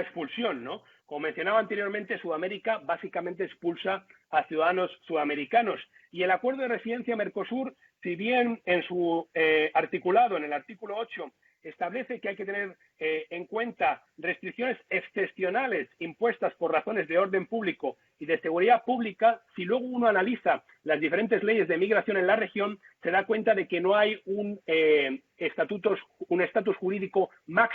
expulsión, ¿no? Como mencionaba anteriormente, Sudamérica básicamente expulsa a ciudadanos sudamericanos y el acuerdo de residencia Mercosur, si bien en su articulado, en el artículo 8, establece que hay que tener en cuenta restricciones excepcionales impuestas por razones de orden público y de seguridad pública, si luego uno analiza las diferentes leyes de migración en la región, se da cuenta de que no hay un estatus jurídico más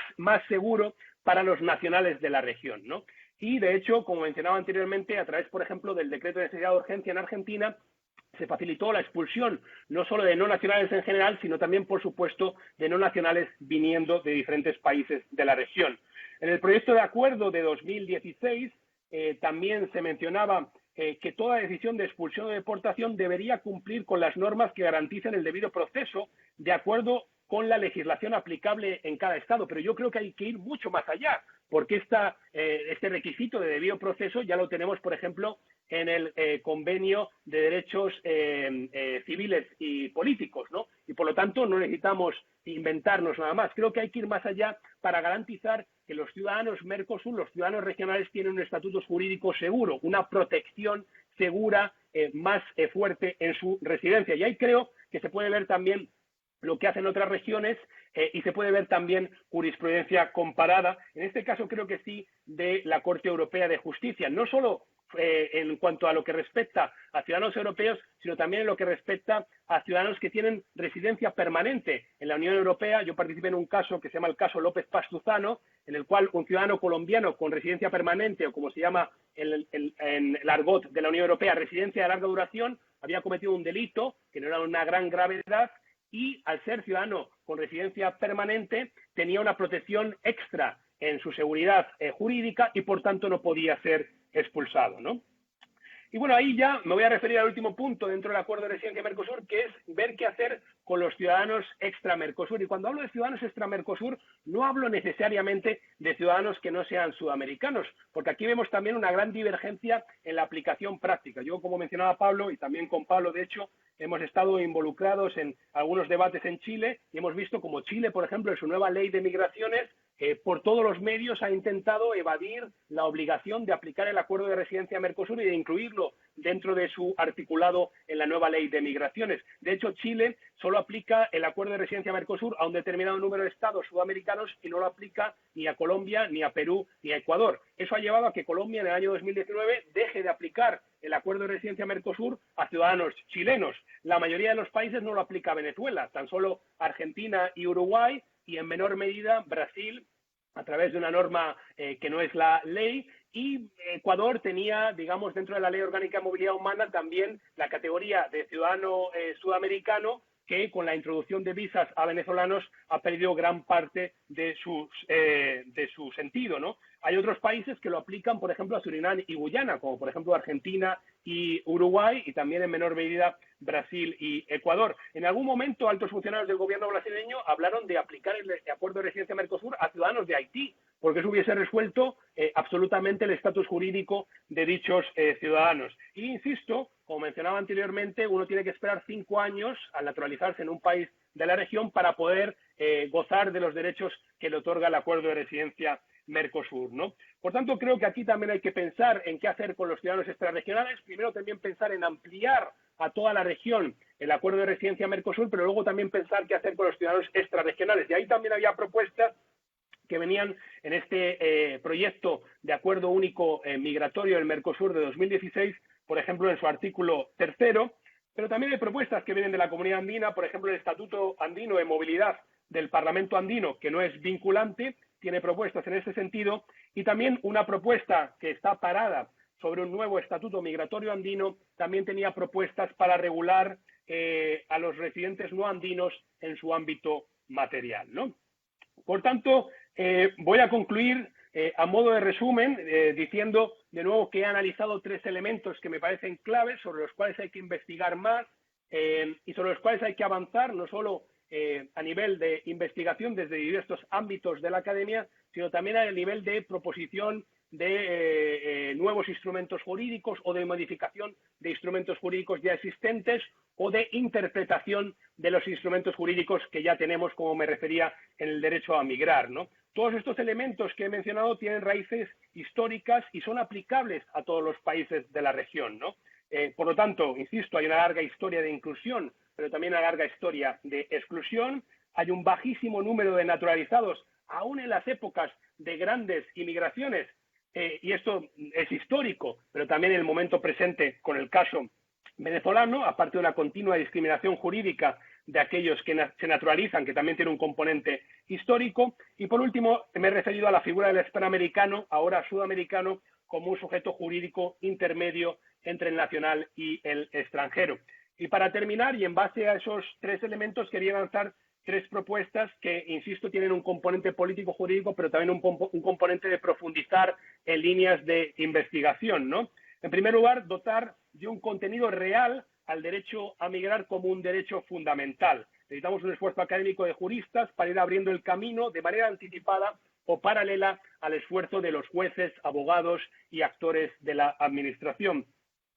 seguro para los nacionales de la región, ¿no? Y, de hecho, como mencionaba anteriormente, a través, por ejemplo, del decreto de necesidad de urgencia en Argentina, se facilitó la expulsión no solo de no nacionales en general, sino también, por supuesto, de no nacionales viniendo de diferentes países de la región. En el proyecto de acuerdo de 2016 también se mencionaba que toda decisión de expulsión o deportación debería cumplir con las normas que garanticen el debido proceso de acuerdo con la legislación aplicable en cada estado. Pero yo creo que hay que ir mucho más allá, porque este requisito de debido proceso ya lo tenemos, por ejemplo, en el Convenio de Derechos Civiles y Políticos, ¿no? Y por lo tanto no necesitamos inventarnos nada más. Creo que hay que ir más allá para garantizar que los ciudadanos Mercosur, los ciudadanos regionales, tienen un estatuto jurídico seguro, una protección segura más fuerte en su residencia. Y ahí creo que se puede ver también lo que hacen otras regiones y se puede ver también jurisprudencia comparada, en este caso creo que sí, de la Corte Europea de Justicia, no solo en cuanto a lo que respecta a ciudadanos europeos, sino también en lo que respecta a ciudadanos que tienen residencia permanente en la Unión Europea. Yo participé en un caso que se llama el caso López Pastuzano, en el cual un ciudadano colombiano con residencia permanente, o como se llama en el argot de la Unión Europea, residencia de larga duración, había cometido un delito que no era una gran gravedad, y al ser ciudadano con residencia permanente tenía una protección extra en su seguridad jurídica y por tanto no podía ser expulsado, ¿no? Y bueno, ahí ya me voy a referir al último punto dentro del acuerdo de residencia Mercosur, que es ver qué hacer con los ciudadanos extra-Mercosur. Y cuando hablo de ciudadanos extra-Mercosur, no hablo necesariamente de ciudadanos que no sean sudamericanos, porque aquí vemos también una gran divergencia en la aplicación práctica. Yo, como mencionaba Pablo, y también con Pablo, de hecho, hemos estado involucrados en algunos debates en Chile y hemos visto como Chile, por ejemplo, en su nueva ley de migraciones, por todos los medios ha intentado evadir la obligación de aplicar el acuerdo de residencia Mercosur y de incluirlo dentro de su articulado en la nueva ley de migraciones. De hecho, Chile solo aplica el acuerdo de residencia Mercosur a un determinado número de estados sudamericanos y no lo aplica ni a Colombia, ni a Perú, ni a Ecuador. Eso ha llevado a que Colombia en el año 2019 deje de aplicar el acuerdo de residencia Mercosur a ciudadanos chilenos. La mayoría de los países no lo aplica a Venezuela, tan solo Argentina y Uruguay, y en menor medida Brasil, a través de una norma que no es la ley, y Ecuador tenía, digamos, dentro de la Ley Orgánica de Movilidad Humana también la categoría de ciudadano sudamericano, que con la introducción de visas a venezolanos ha perdido gran parte de su sentido, ¿no? Hay otros países que lo aplican, por ejemplo, a Surinam y Guyana, como por ejemplo Argentina y Uruguay, y también en menor medida Brasil y Ecuador. En algún momento, altos funcionarios del gobierno brasileño hablaron de aplicar el acuerdo de residencia Mercosur a ciudadanos de Haití, porque eso hubiese resuelto absolutamente el estatus jurídico de dichos ciudadanos. Y insisto, como mencionaba anteriormente, uno tiene que esperar 5 años al naturalizarse en un país de la región para poder gozar de los derechos que le otorga el acuerdo de residencia Mercosur, ¿no? Por tanto, creo que aquí también hay que pensar en qué hacer con los ciudadanos extrarregionales. Primero, también pensar en ampliar a toda la región el acuerdo de residencia Mercosur, pero luego también pensar qué hacer con los ciudadanos extrarregionales. Y ahí también había propuestas que venían en este proyecto de acuerdo único migratorio del Mercosur de 2016, por ejemplo, en su artículo 3, pero también hay propuestas que vienen de la Comunidad Andina, por ejemplo, el Estatuto Andino de Movilidad del Parlamento Andino, que no es vinculante, tiene propuestas en ese sentido, y también una propuesta que está parada sobre un nuevo estatuto migratorio andino, también tenía propuestas para regular a los residentes no andinos en su ámbito material, ¿no? Por tanto, voy a concluir a modo de resumen diciendo de nuevo que he analizado 3 elementos que me parecen claves, sobre los cuales hay que investigar más y sobre los cuales hay que avanzar, no solo a nivel de investigación desde diversos ámbitos de la academia, sino también a nivel de proposición de nuevos instrumentos jurídicos o de modificación de instrumentos jurídicos ya existentes o de interpretación de los instrumentos jurídicos que ya tenemos, como me refería en el derecho a migrar, ¿no? Todos estos elementos que he mencionado tienen raíces históricas y son aplicables a todos los países de la región, ¿no? Por lo tanto, insisto, hay una larga historia de inclusión, pero también una larga historia de exclusión. Hay un bajísimo número de naturalizados, aún en las épocas de grandes inmigraciones, y esto es histórico, pero también en el momento presente con el caso venezolano, aparte de una continua discriminación jurídica de aquellos que se naturalizan, que también tiene un componente histórico. Y por último, me he referido a la figura del hispanoamericano, ahora sudamericano, como un sujeto jurídico intermedio entre el nacional y el extranjero. Y para terminar, y en base a esos 3 elementos, quería lanzar 3 propuestas que, insisto, tienen un componente político-jurídico, pero también un componente de profundizar en líneas de investigación, ¿no? En primer lugar, dotar de un contenido real al derecho a migrar como un derecho fundamental. Necesitamos un esfuerzo académico de juristas para ir abriendo el camino de manera anticipada o paralela al esfuerzo de los jueces, abogados y actores de la administración.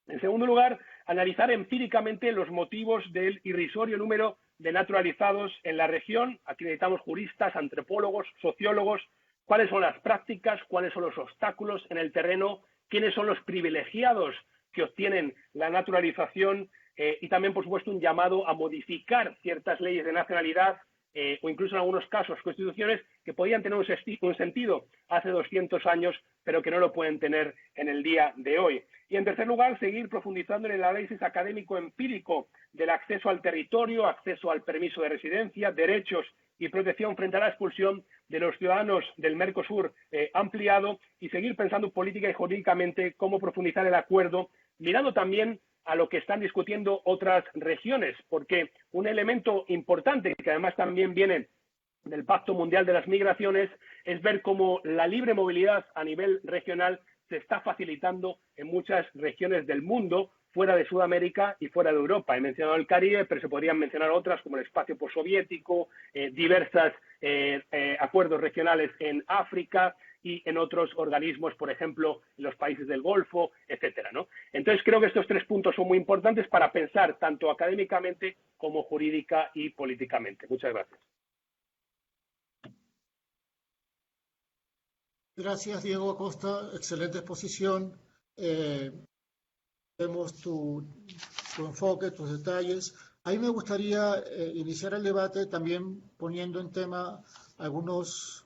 En segundo lugar, analizar empíricamente los motivos del irrisorio número de naturalizados en la región. Aquí necesitamos juristas, antropólogos, sociólogos, cuáles son las prácticas, cuáles son los obstáculos en el terreno, quiénes son los privilegiados que obtienen la naturalización y también, por supuesto, un llamado a modificar ciertas leyes de nacionalidad o incluso en algunos casos constituciones que podían tener un sentido hace 200 años, pero que no lo pueden tener en el día de hoy. Y en tercer lugar, seguir profundizando en el análisis académico empírico del acceso al territorio, acceso al permiso de residencia, derechos y protección frente a la expulsión de los ciudadanos del Mercosur ampliado, y seguir pensando política y jurídicamente cómo profundizar el acuerdo, mirando también a lo que están discutiendo otras regiones, porque un elemento importante, que además también viene del Pacto Mundial de las Migraciones, es ver cómo la libre movilidad a nivel regional se está facilitando en muchas regiones del mundo, fuera de Sudamérica y fuera de Europa. He mencionado el Caribe, pero se podrían mencionar otras como el espacio postsoviético, diversas acuerdos regionales en África y en otros organismos, por ejemplo, en los países del Golfo, etcétera, ¿no? Entonces creo que estos 3 puntos son muy importantes para pensar tanto académicamente como jurídica y políticamente. Muchas gracias. Gracias, Diego Acosta. Excelente exposición. Vemos tu enfoque, tus detalles. A mí me gustaría iniciar el debate también poniendo en tema algunos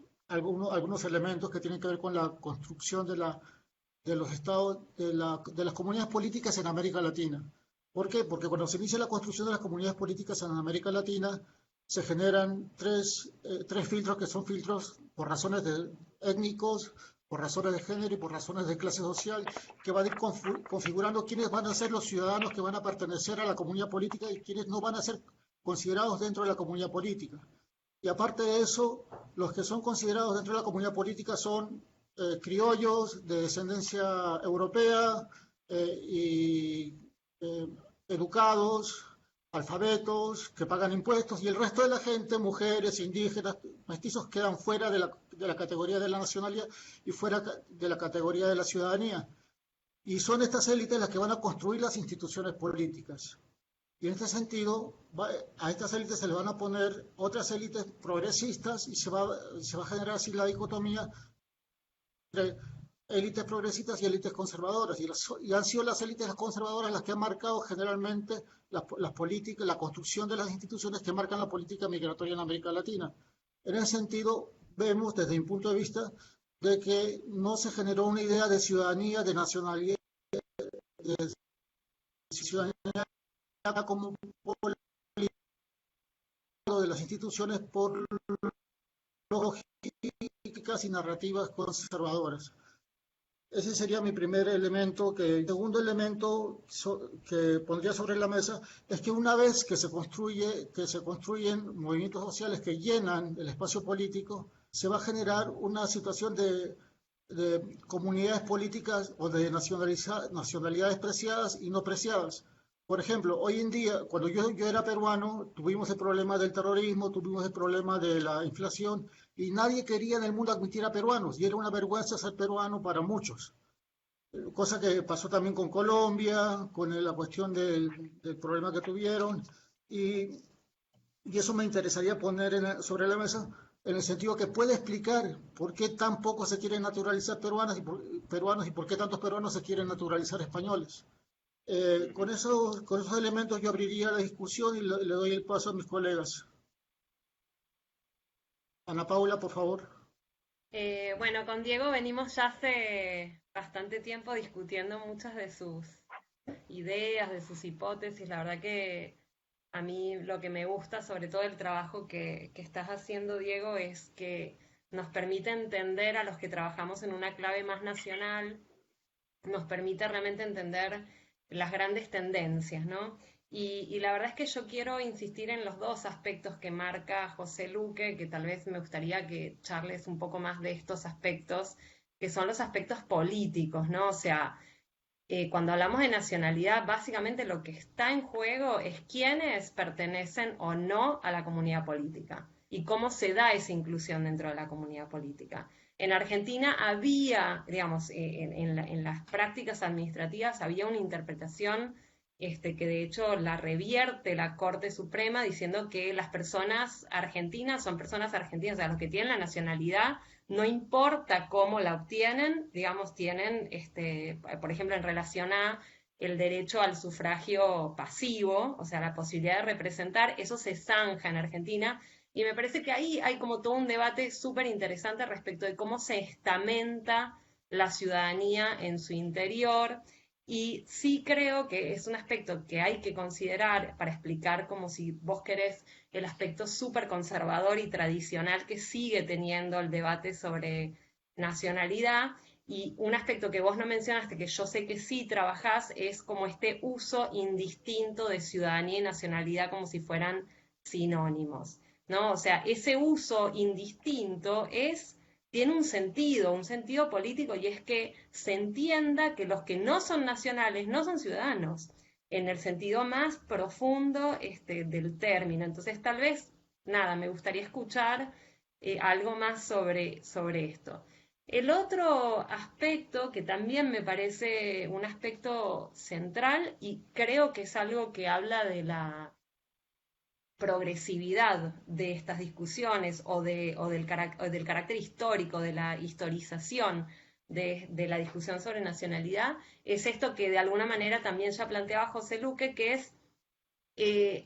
elementos que tienen que ver con la construcción de los estados, de las comunidades políticas en América Latina. ¿Por qué? Porque cuando se inicia la construcción de las comunidades políticas en América Latina, se generan tres filtros que son filtros por razones étnicos, por razones de género y por razones de clase social, que van a ir configurando quiénes van a ser los ciudadanos que van a pertenecer a la comunidad política y quiénes no van a ser considerados dentro de la comunidad política. Y aparte de eso, los que son considerados dentro de la comunidad política son criollos de descendencia europea y educados, alfabetos, que pagan impuestos, y el resto de la gente, mujeres, indígenas, mestizos, quedan fuera de la categoría de la nacionalidad y fuera de la categoría de la ciudadanía. Y son estas élites las que van a construir las instituciones políticas. Y en este sentido, a estas élites se les van a poner otras élites progresistas y se va a generar así la dicotomía entre élites progresistas y élites conservadoras. Y han sido las élites conservadoras las que han marcado generalmente las políticas, la construcción de las instituciones que marcan la política migratoria en América Latina. En ese sentido, vemos desde mi punto de vista de que no se generó una idea de ciudadanía, de nacionalidad, de ciudadanía como de las instituciones por lógicas y narrativas conservadoras. Ese sería mi primer elemento. El segundo elemento que pondría sobre la mesa es que una vez que se construyen movimientos sociales que llenan el espacio político, se va a generar una situación de comunidades políticas o de nacionalidades preciadas y no preciadas. Por ejemplo, hoy en día, cuando yo era peruano, tuvimos el problema del terrorismo, tuvimos el problema de la inflación, y nadie quería en el mundo admitir a peruanos, y era una vergüenza ser peruano para muchos. Cosa que pasó también con Colombia, con la cuestión del problema que tuvieron, y eso me interesaría poner sobre la mesa, en el sentido que puede explicar por qué tan poco se quieren naturalizar peruanos y por qué tantos peruanos se quieren naturalizar españoles. Con esos elementos yo abriría la discusión y le doy el paso a mis colegas. Ana Paula, por favor. Bueno, con Diego venimos ya hace bastante tiempo discutiendo muchas de sus ideas, de sus hipótesis. La verdad que a mí lo que me gusta, sobre todo el trabajo que estás haciendo, Diego, es que nos permite entender a los que trabajamos en una clave más nacional, nos permite realmente entender las grandes tendencias, ¿no? Y la verdad es que yo quiero insistir en los dos aspectos que marca José Luque, que tal vez me gustaría que charles un poco más de estos aspectos, que son los aspectos políticos, ¿no? O sea, cuando hablamos de nacionalidad, básicamente lo que está en juego es quiénes pertenecen o no a la comunidad política y cómo se da esa inclusión dentro de la comunidad política. En Argentina había, digamos, en las prácticas administrativas había una interpretación que de hecho la revierte la Corte Suprema diciendo que las personas argentinas son personas argentinas, o sea, los que tienen la nacionalidad, no importa cómo la obtienen, digamos, tienen, por ejemplo, en relación a el derecho al sufragio pasivo, o sea, la posibilidad de representar, eso se zanja en Argentina. Y me parece que ahí hay como todo un debate súper interesante respecto de cómo se estamenta la ciudadanía en su interior. Y sí creo que es un aspecto que hay que considerar para explicar como si vos querés el aspecto súper conservador y tradicional que sigue teniendo el debate sobre nacionalidad. Y un aspecto que vos no mencionaste, que yo sé que sí trabajás, es como este uso indistinto de ciudadanía y nacionalidad como si fueran sinónimos, ¿no? O sea, ese uso indistinto es tiene un sentido político, y es que se entienda que los que no son nacionales no son ciudadanos, en el sentido más profundo del término. Entonces, tal vez, nada, me gustaría escuchar algo más sobre esto. El otro aspecto que también me parece un aspecto central, y creo que es algo que habla de la progresividad de estas discusiones o del carácter histórico, de la historización de la discusión sobre nacionalidad, es esto que de alguna manera también ya planteaba José Luque, que es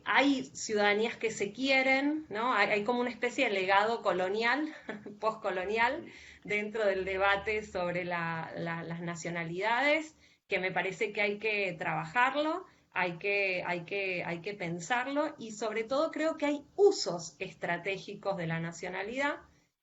hay ciudadanías que se quieren, ¿no? Hay como una especie de legado colonial, postcolonial, dentro del debate sobre las nacionalidades, que me parece que hay que trabajarlo, hay que pensarlo, y sobre todo creo que hay usos estratégicos de la nacionalidad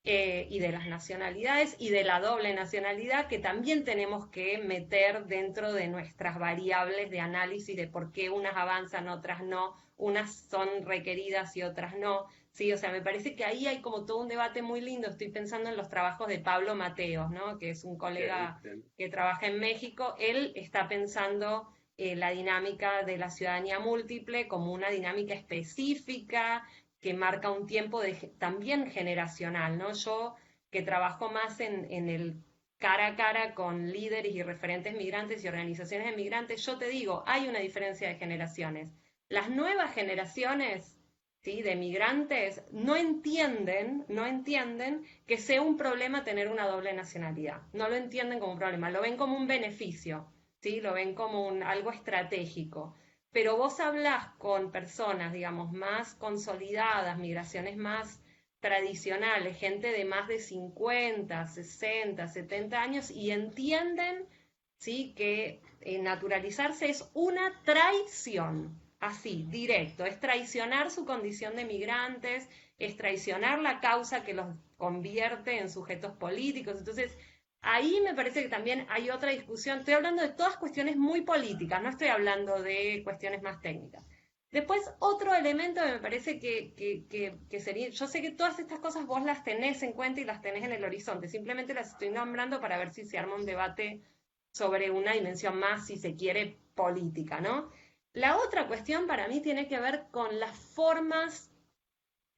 y de las nacionalidades y de la doble nacionalidad que también tenemos que meter dentro de nuestras variables de análisis de por qué unas avanzan, otras no, unas son requeridas y otras no. Sí, o sea, me parece que ahí hay como todo un debate muy lindo. Estoy pensando en los trabajos de Pablo Mateos, ¿no? Que es un colega que trabaja en México. Él está pensando la dinámica de la ciudadanía múltiple como una dinámica específica que marca un tiempo también generacional, ¿no? Yo que trabajo más en el cara a cara con líderes y referentes migrantes y organizaciones de migrantes, yo te digo, hay una diferencia de generaciones. Las nuevas generaciones, ¿sí?, de migrantes no entienden que sea un problema tener una doble nacionalidad. No lo entienden como un problema, lo ven como un beneficio, ¿sí? Lo ven como algo estratégico. Pero vos hablás con personas, digamos, más consolidadas, migraciones más tradicionales, gente de más de 50, 60, 70 años, y entienden, ¿sí?, que naturalizarse es una traición, así, directo, es traicionar su condición de migrantes, es traicionar la causa que los convierte en sujetos políticos. Entonces, ahí me parece que también hay otra discusión. Estoy hablando de todas cuestiones muy políticas, no estoy hablando de cuestiones más técnicas. Después, otro elemento que me parece que sería, yo sé que todas estas cosas vos las tenés en cuenta y las tenés en el horizonte, simplemente las estoy nombrando para ver si se arma un debate sobre una dimensión más, si se quiere, política, ¿no? La otra cuestión para mí tiene que ver con las formas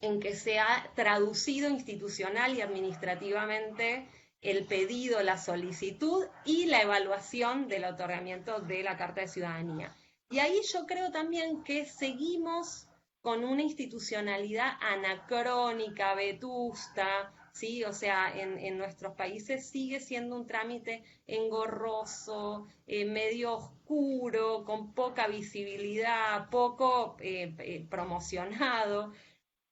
en que se ha traducido institucional y administrativamente el pedido, la solicitud y la evaluación del otorgamiento de la Carta de Ciudadanía. Y ahí yo creo también que seguimos con una institucionalidad anacrónica, vetusta, ¿sí? O sea, en nuestros países sigue siendo un trámite engorroso, medio oscuro, con poca visibilidad, poco promocionado.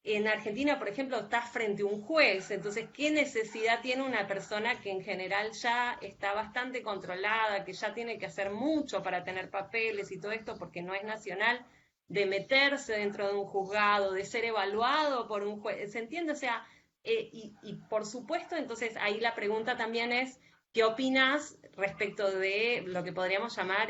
En Argentina, por ejemplo, estás frente a un juez, entonces, ¿qué necesidad tiene una persona que en general ya está bastante controlada, que ya tiene que hacer mucho para tener papeles y todo esto porque no es nacional, de meterse dentro de un juzgado, de ser evaluado por un juez? ¿Se entiende? O sea, y por supuesto, entonces ahí la pregunta también es, ¿qué opinas respecto de lo que podríamos llamar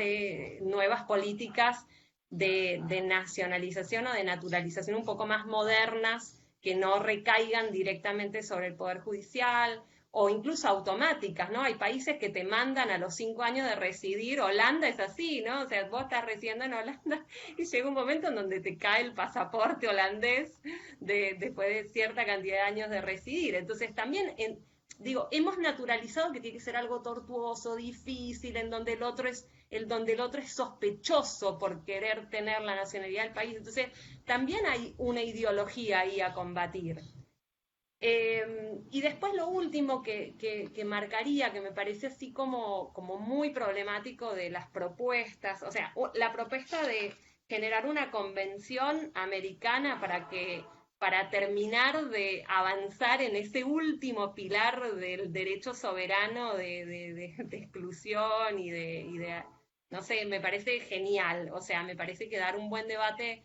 nuevas políticas de nacionalización o de naturalización un poco más modernas, que no recaigan directamente sobre el Poder Judicial, o incluso automáticas, ¿no? Hay países que te mandan a los 5 años de residir. Holanda es así, ¿no? O sea, vos estás residiendo en Holanda y llega un momento en donde te cae el pasaporte holandés después de cierta cantidad de años de residir. Entonces también, digo, hemos naturalizado que tiene que ser algo tortuoso, difícil, en donde donde el otro es sospechoso por querer tener la nacionalidad del país. Entonces, también hay una ideología ahí a combatir. Y después lo último que marcaría, que me parece así como muy problemático de las propuestas, o sea, la propuesta de generar una convención americana para terminar de avanzar en ese último pilar del derecho soberano de exclusión y no sé, me parece genial. O sea, me parece que dar un buen debate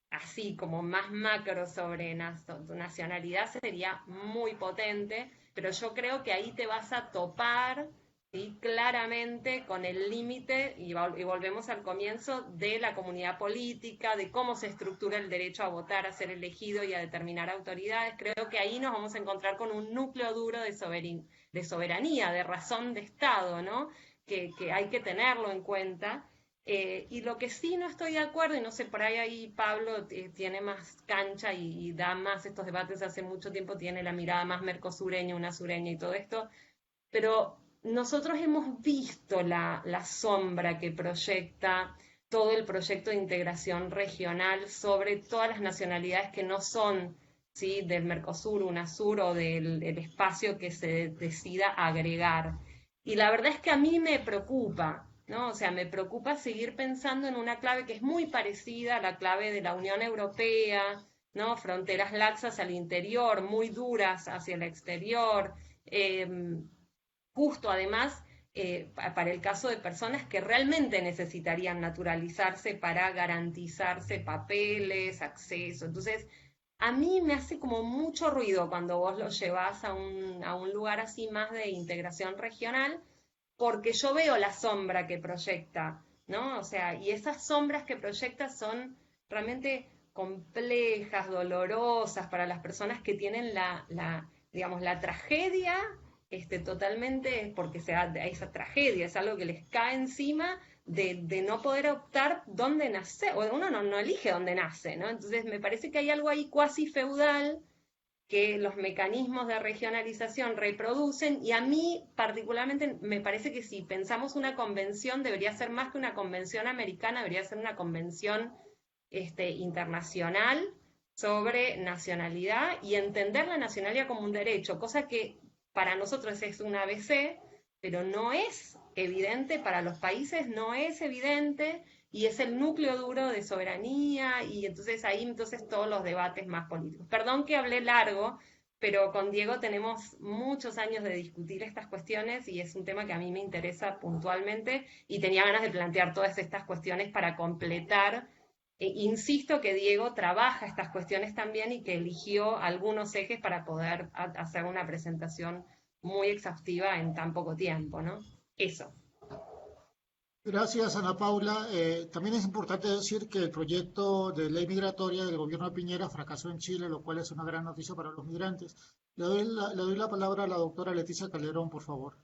así como más macro sobre nacionalidad sería muy potente, pero yo creo que ahí te vas a topar ¿sí? Claramente con el límite, y volvemos al comienzo, de la comunidad política, de cómo se estructura el derecho a votar, a ser elegido y a determinar autoridades. Creo que ahí nos vamos a encontrar con un núcleo duro de soberanía, de razón de Estado, ¿no? Que hay que tenerlo en cuenta. Y lo que sí no estoy de acuerdo, y no sé, por ahí Pablo tiene más cancha y da más estos debates hace mucho tiempo, tiene la mirada más mercosureña, una sureña y todo esto, pero nosotros hemos visto la sombra que proyecta todo el proyecto de integración regional sobre todas las nacionalidades que no son, ¿sí?, del Mercosur, UNASUR o del espacio que se decida agregar. Y la verdad es que a mí me preocupa, ¿no? O sea, me preocupa seguir pensando en una clave que es muy parecida a la clave de la Unión Europea, ¿no? Fronteras laxas al interior, muy duras hacia el exterior. Justo además para el caso de personas que realmente necesitarían naturalizarse para garantizarse papeles, acceso. Entonces, a mí me hace como mucho ruido cuando vos lo llevas a un lugar así más de integración regional, porque yo veo la sombra que proyecta, ¿no? O sea, y esas sombras que proyecta son realmente complejas, dolorosas para las personas que tienen digamos, la tragedia totalmente, porque esa tragedia es algo que les cae encima de no poder optar dónde nacer, o uno no elige dónde nace, ¿no? Entonces me parece que hay algo ahí cuasi feudal que los mecanismos de regionalización reproducen, y a mí particularmente me parece que si pensamos una convención debería ser más que una convención americana, debería ser una convención internacional sobre nacionalidad y entender la nacionalidad como un derecho, cosa que para nosotros es un ABC, pero no es evidente para los países, no es evidente, y es el núcleo duro de soberanía, y entonces ahí entonces todos los debates más políticos. Perdón que hablé largo, pero con Diego tenemos muchos años de discutir estas cuestiones y es un tema que a mí me interesa puntualmente y tenía ganas de plantear todas estas cuestiones para completar. Insisto que Diego trabaja estas cuestiones también y que eligió algunos ejes para poder hacer una presentación muy exhaustiva en tan poco tiempo, ¿no? Eso. Gracias, Ana Paula. También es importante decir que el proyecto de ley migratoria del gobierno de Piñera fracasó en Chile, lo cual es una gran noticia para los migrantes. Le doy la palabra a la doctora Leticia Calderón, por favor.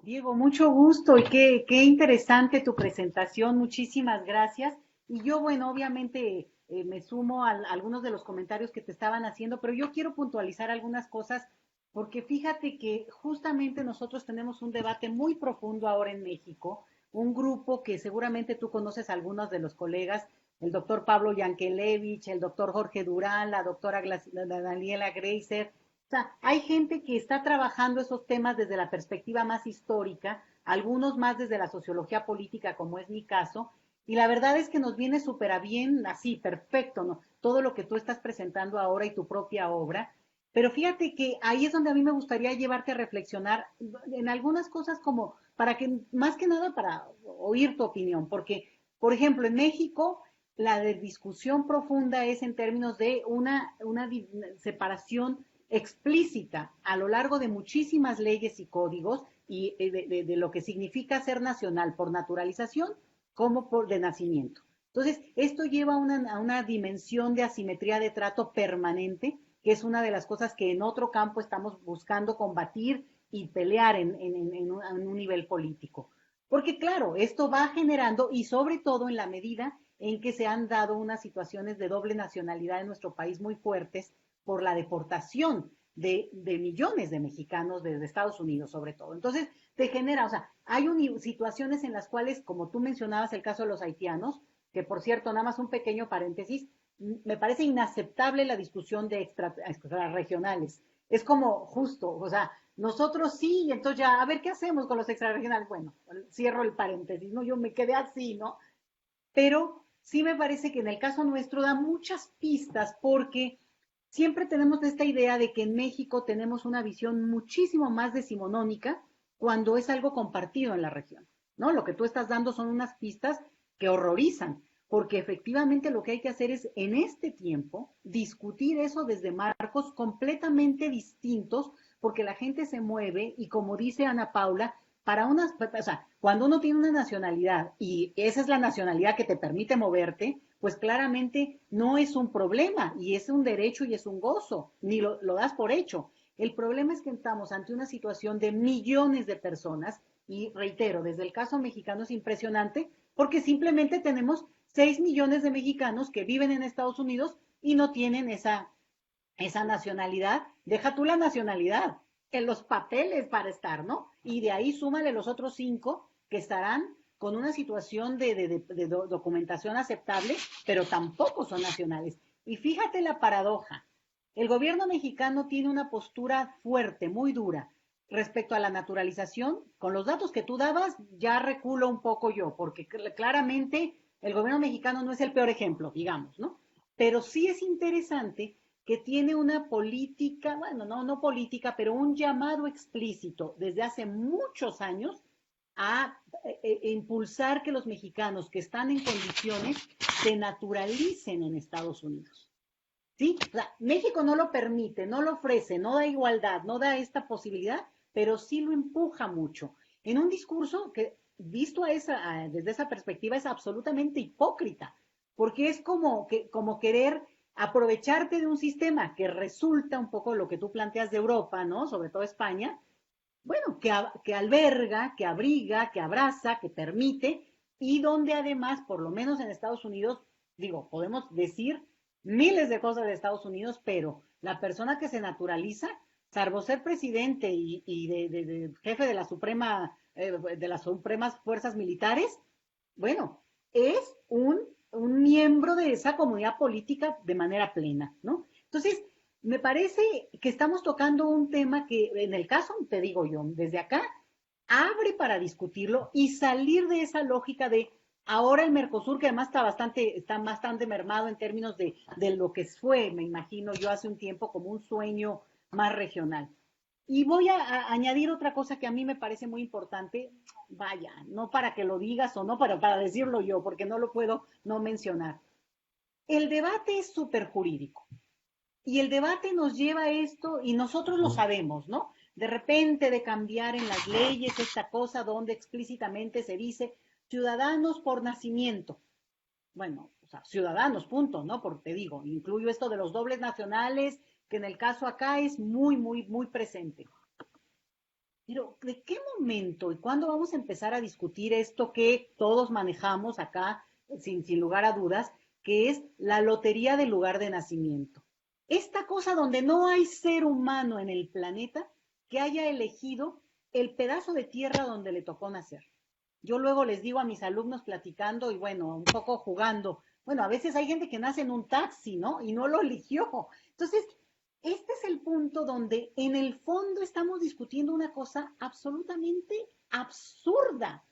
Diego, mucho gusto y qué interesante tu presentación, muchísimas gracias. Y yo, bueno, obviamente me sumo a algunos de los comentarios que te estaban haciendo, pero yo quiero puntualizar algunas cosas porque fíjate que justamente nosotros tenemos un debate muy profundo ahora en México, un grupo que seguramente tú conoces a algunos de los colegas, el doctor Pablo Yankelevich, el doctor Jorge Durán, la doctora Daniela Greiser. O sea, hay gente que está trabajando esos temas desde la perspectiva más histórica, algunos más desde la sociología política, como es mi caso, y la verdad es que nos viene súper a bien, así, perfecto, ¿no? Todo lo que tú estás presentando ahora y tu propia obra. Pero fíjate que ahí es donde a mí me gustaría llevarte a reflexionar en algunas cosas como para que, más que nada para oír tu opinión, porque, por ejemplo, en México la de discusión profunda es en términos de una separación explícita a lo largo de muchísimas leyes y códigos y de lo que significa ser nacional por naturalización como por de nacimiento. Entonces, esto lleva a una dimensión de asimetría de trato permanente, que es una de las cosas que en otro campo estamos buscando combatir y pelear en un nivel político. Porque claro, esto va generando, y sobre todo en la medida en que se han dado unas situaciones de doble nacionalidad en nuestro país muy fuertes, por la deportación de millones de mexicanos desde Estados Unidos sobre todo. Entonces, te genera, o sea, hay situaciones en las cuales, como tú mencionabas el caso de los haitianos, que por cierto, nada más un pequeño paréntesis, me parece inaceptable la discusión de extrarregionales. Es como justo, o sea, nosotros sí, y entonces ya, a ver qué hacemos con los extrarregionales. Bueno, cierro el paréntesis, ¿no? Yo me quedé así, ¿no? Pero sí me parece que en el caso nuestro da muchas pistas porque siempre tenemos esta idea de que en México tenemos una visión muchísimo más decimonónica cuando es algo compartido en la región, ¿no? Lo que tú estás dando son unas pistas que horrorizan. porque efectivamente lo que hay que hacer es, en este tiempo, discutir eso desde marcos completamente distintos, porque la gente se mueve y, como dice Ana Paula, o sea, cuando uno tiene una nacionalidad y esa es la nacionalidad que te permite moverte, pues claramente no es un problema y es un derecho y es un gozo, ni lo das por hecho. El problema es que estamos ante una situación de millones de personas y reitero, desde el caso mexicano es impresionante porque simplemente tenemos 6 millones de mexicanos que viven en Estados Unidos y no tienen esa nacionalidad. Deja tú la nacionalidad, en los papeles para estar, ¿no? Y de ahí súmale los otros 5 que estarán con una situación de documentación aceptable, pero tampoco son nacionales. Y fíjate la paradoja. El gobierno mexicano tiene una postura fuerte, muy dura, respecto a la naturalización. Con los datos que tú dabas, ya reculo un poco yo, porque claramente el gobierno mexicano no es el peor ejemplo, digamos, ¿no? Pero sí es interesante que tiene una política, bueno, no política, pero un llamado explícito desde hace muchos años a impulsar que los mexicanos que están en condiciones se naturalicen en Estados Unidos. ¿Sí? O sea, México no lo permite, no lo ofrece, no da igualdad, no da esta posibilidad, pero sí lo empuja mucho. En un discurso que, visto desde esa perspectiva, es absolutamente hipócrita, porque es como querer aprovecharte de un sistema que resulta un poco lo que tú planteas de Europa, ¿no? Sobre todo España, bueno, que alberga, que abriga, que abraza, que permite, y donde además, por lo menos en Estados Unidos, digo, podemos decir miles de cosas de Estados Unidos, pero la persona que se naturaliza, salvo ser presidente y de jefe de las supremas fuerzas militares, bueno, es un miembro de esa comunidad política de manera plena, ¿no? Entonces, me parece que estamos tocando un tema que, en el caso, te digo yo, desde acá, abre para discutirlo y salir de esa lógica de ahora el Mercosur, que además está bastante mermado en términos de lo que fue, me imagino yo, hace un tiempo como un sueño más regional. Y voy a añadir otra cosa que a mí me parece muy importante, vaya, no para que lo digas o no para decirlo yo, porque no lo puedo no mencionar. El debate es súper jurídico. Y el debate nos lleva a esto, y nosotros lo sabemos, ¿no? De repente de cambiar en las leyes esta cosa donde explícitamente se dice ciudadanos por nacimiento. Bueno, o sea, ciudadanos, punto, ¿no? Porque te digo, incluyo esto de los dobles nacionales, que en el caso acá es muy, muy, muy presente. Pero, ¿de qué momento y cuándo vamos a empezar a discutir esto que todos manejamos acá, sin lugar a dudas, que es la lotería del lugar de nacimiento? Esta cosa donde no hay ser humano en el planeta que haya elegido el pedazo de tierra donde le tocó nacer. Yo luego les digo a mis alumnos platicando y bueno, un poco jugando, bueno, a veces hay gente que nace en un taxi, ¿no? Y no lo eligió. Entonces, este es el punto donde en el fondo estamos discutiendo una cosa absolutamente absurda.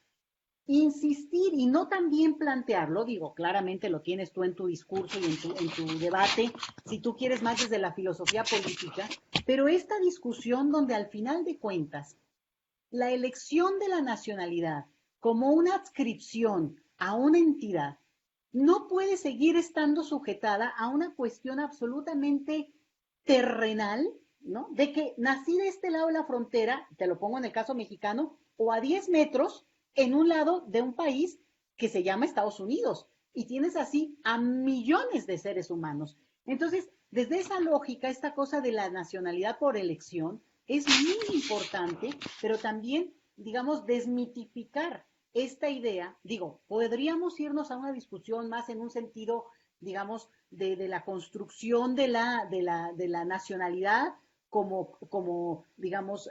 Insistir y no también plantearlo, digo, claramente lo tienes tú en tu discurso y en tu debate, si tú quieres más desde la filosofía política, pero esta discusión donde al final de cuentas, la elección de la nacionalidad como una adscripción a una entidad no puede seguir estando sujetada a una cuestión absolutamente terrenal, ¿no? De que nací de este lado de la frontera, te lo pongo en el caso mexicano, o a 10 metros en un lado de un país que se llama Estados Unidos. Y tienes así a millones de seres humanos. Entonces, desde esa lógica, esta cosa de la nacionalidad por elección es muy importante, pero también, digamos, desmitificar esta idea. Digo, podríamos irnos a una discusión más en un sentido, digamos, de la construcción de la nacionalidad como digamos,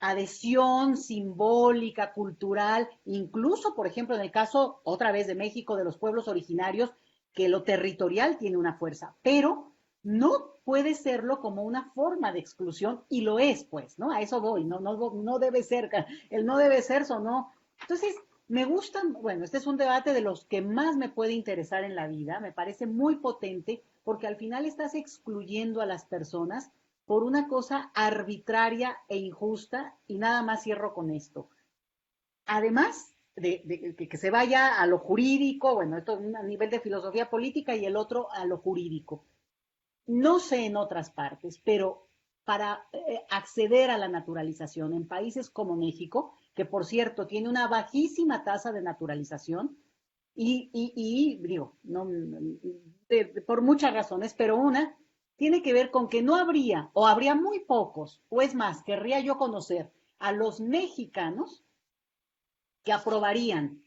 adhesión simbólica, cultural, incluso, por ejemplo, en el caso, otra vez de México, de los pueblos originarios, que lo territorial tiene una fuerza, pero no puede serlo como una forma de exclusión, y lo es, pues, ¿no? A eso voy, no debe ser, el no debe ser o no. Entonces, me gustan, bueno, este es un debate de los que más me puede interesar en la vida, me parece muy potente, porque al final estás excluyendo a las personas por una cosa arbitraria e injusta, y nada más cierro con esto. Además, que se vaya a lo jurídico, bueno, esto a nivel de filosofía política y el otro a lo jurídico. No sé en otras partes, pero para acceder a la naturalización en países como México, que por cierto tiene una bajísima tasa de naturalización, y digo, no, por muchas razones, pero una tiene que ver con que no habría, o habría muy pocos, o es más, querría yo conocer a los mexicanos que aprobarían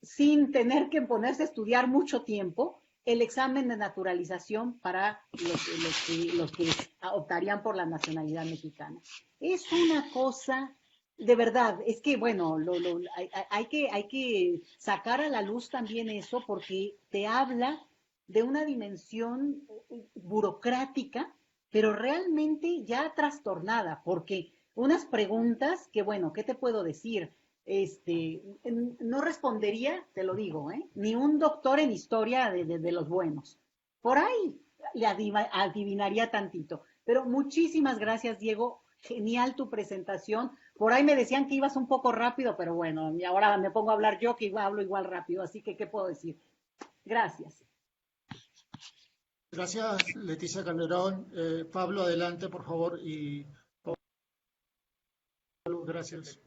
sin tener que ponerse a estudiar mucho tiempo el examen de naturalización para los que optarían por la nacionalidad mexicana. Es una cosa, de verdad, es que bueno, hay que sacar a la luz también eso porque te habla de una dimensión burocrática, pero realmente ya trastornada, porque unas preguntas que, bueno, ¿qué te puedo decir? No respondería, te lo digo, ni un doctor en historia de los buenos. Por ahí le adivinaría tantito. Pero muchísimas gracias, Diego. Genial tu presentación. Por ahí me decían que ibas un poco rápido, pero bueno, y ahora me pongo a hablar yo que hablo igual rápido, así que ¿qué puedo decir? Gracias. Gracias, Leticia Calderón. Pablo, adelante, por favor. Y Pablo, gracias.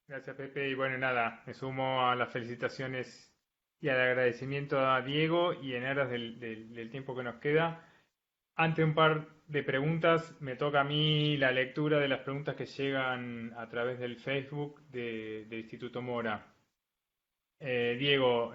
Gracias, Pepe. Y bueno, nada, me sumo a las felicitaciones y al agradecimiento a Diego y en aras del tiempo que nos queda. Ante un par de preguntas, me toca a mí la lectura de las preguntas que llegan a través del Facebook del Instituto Mora. Diego,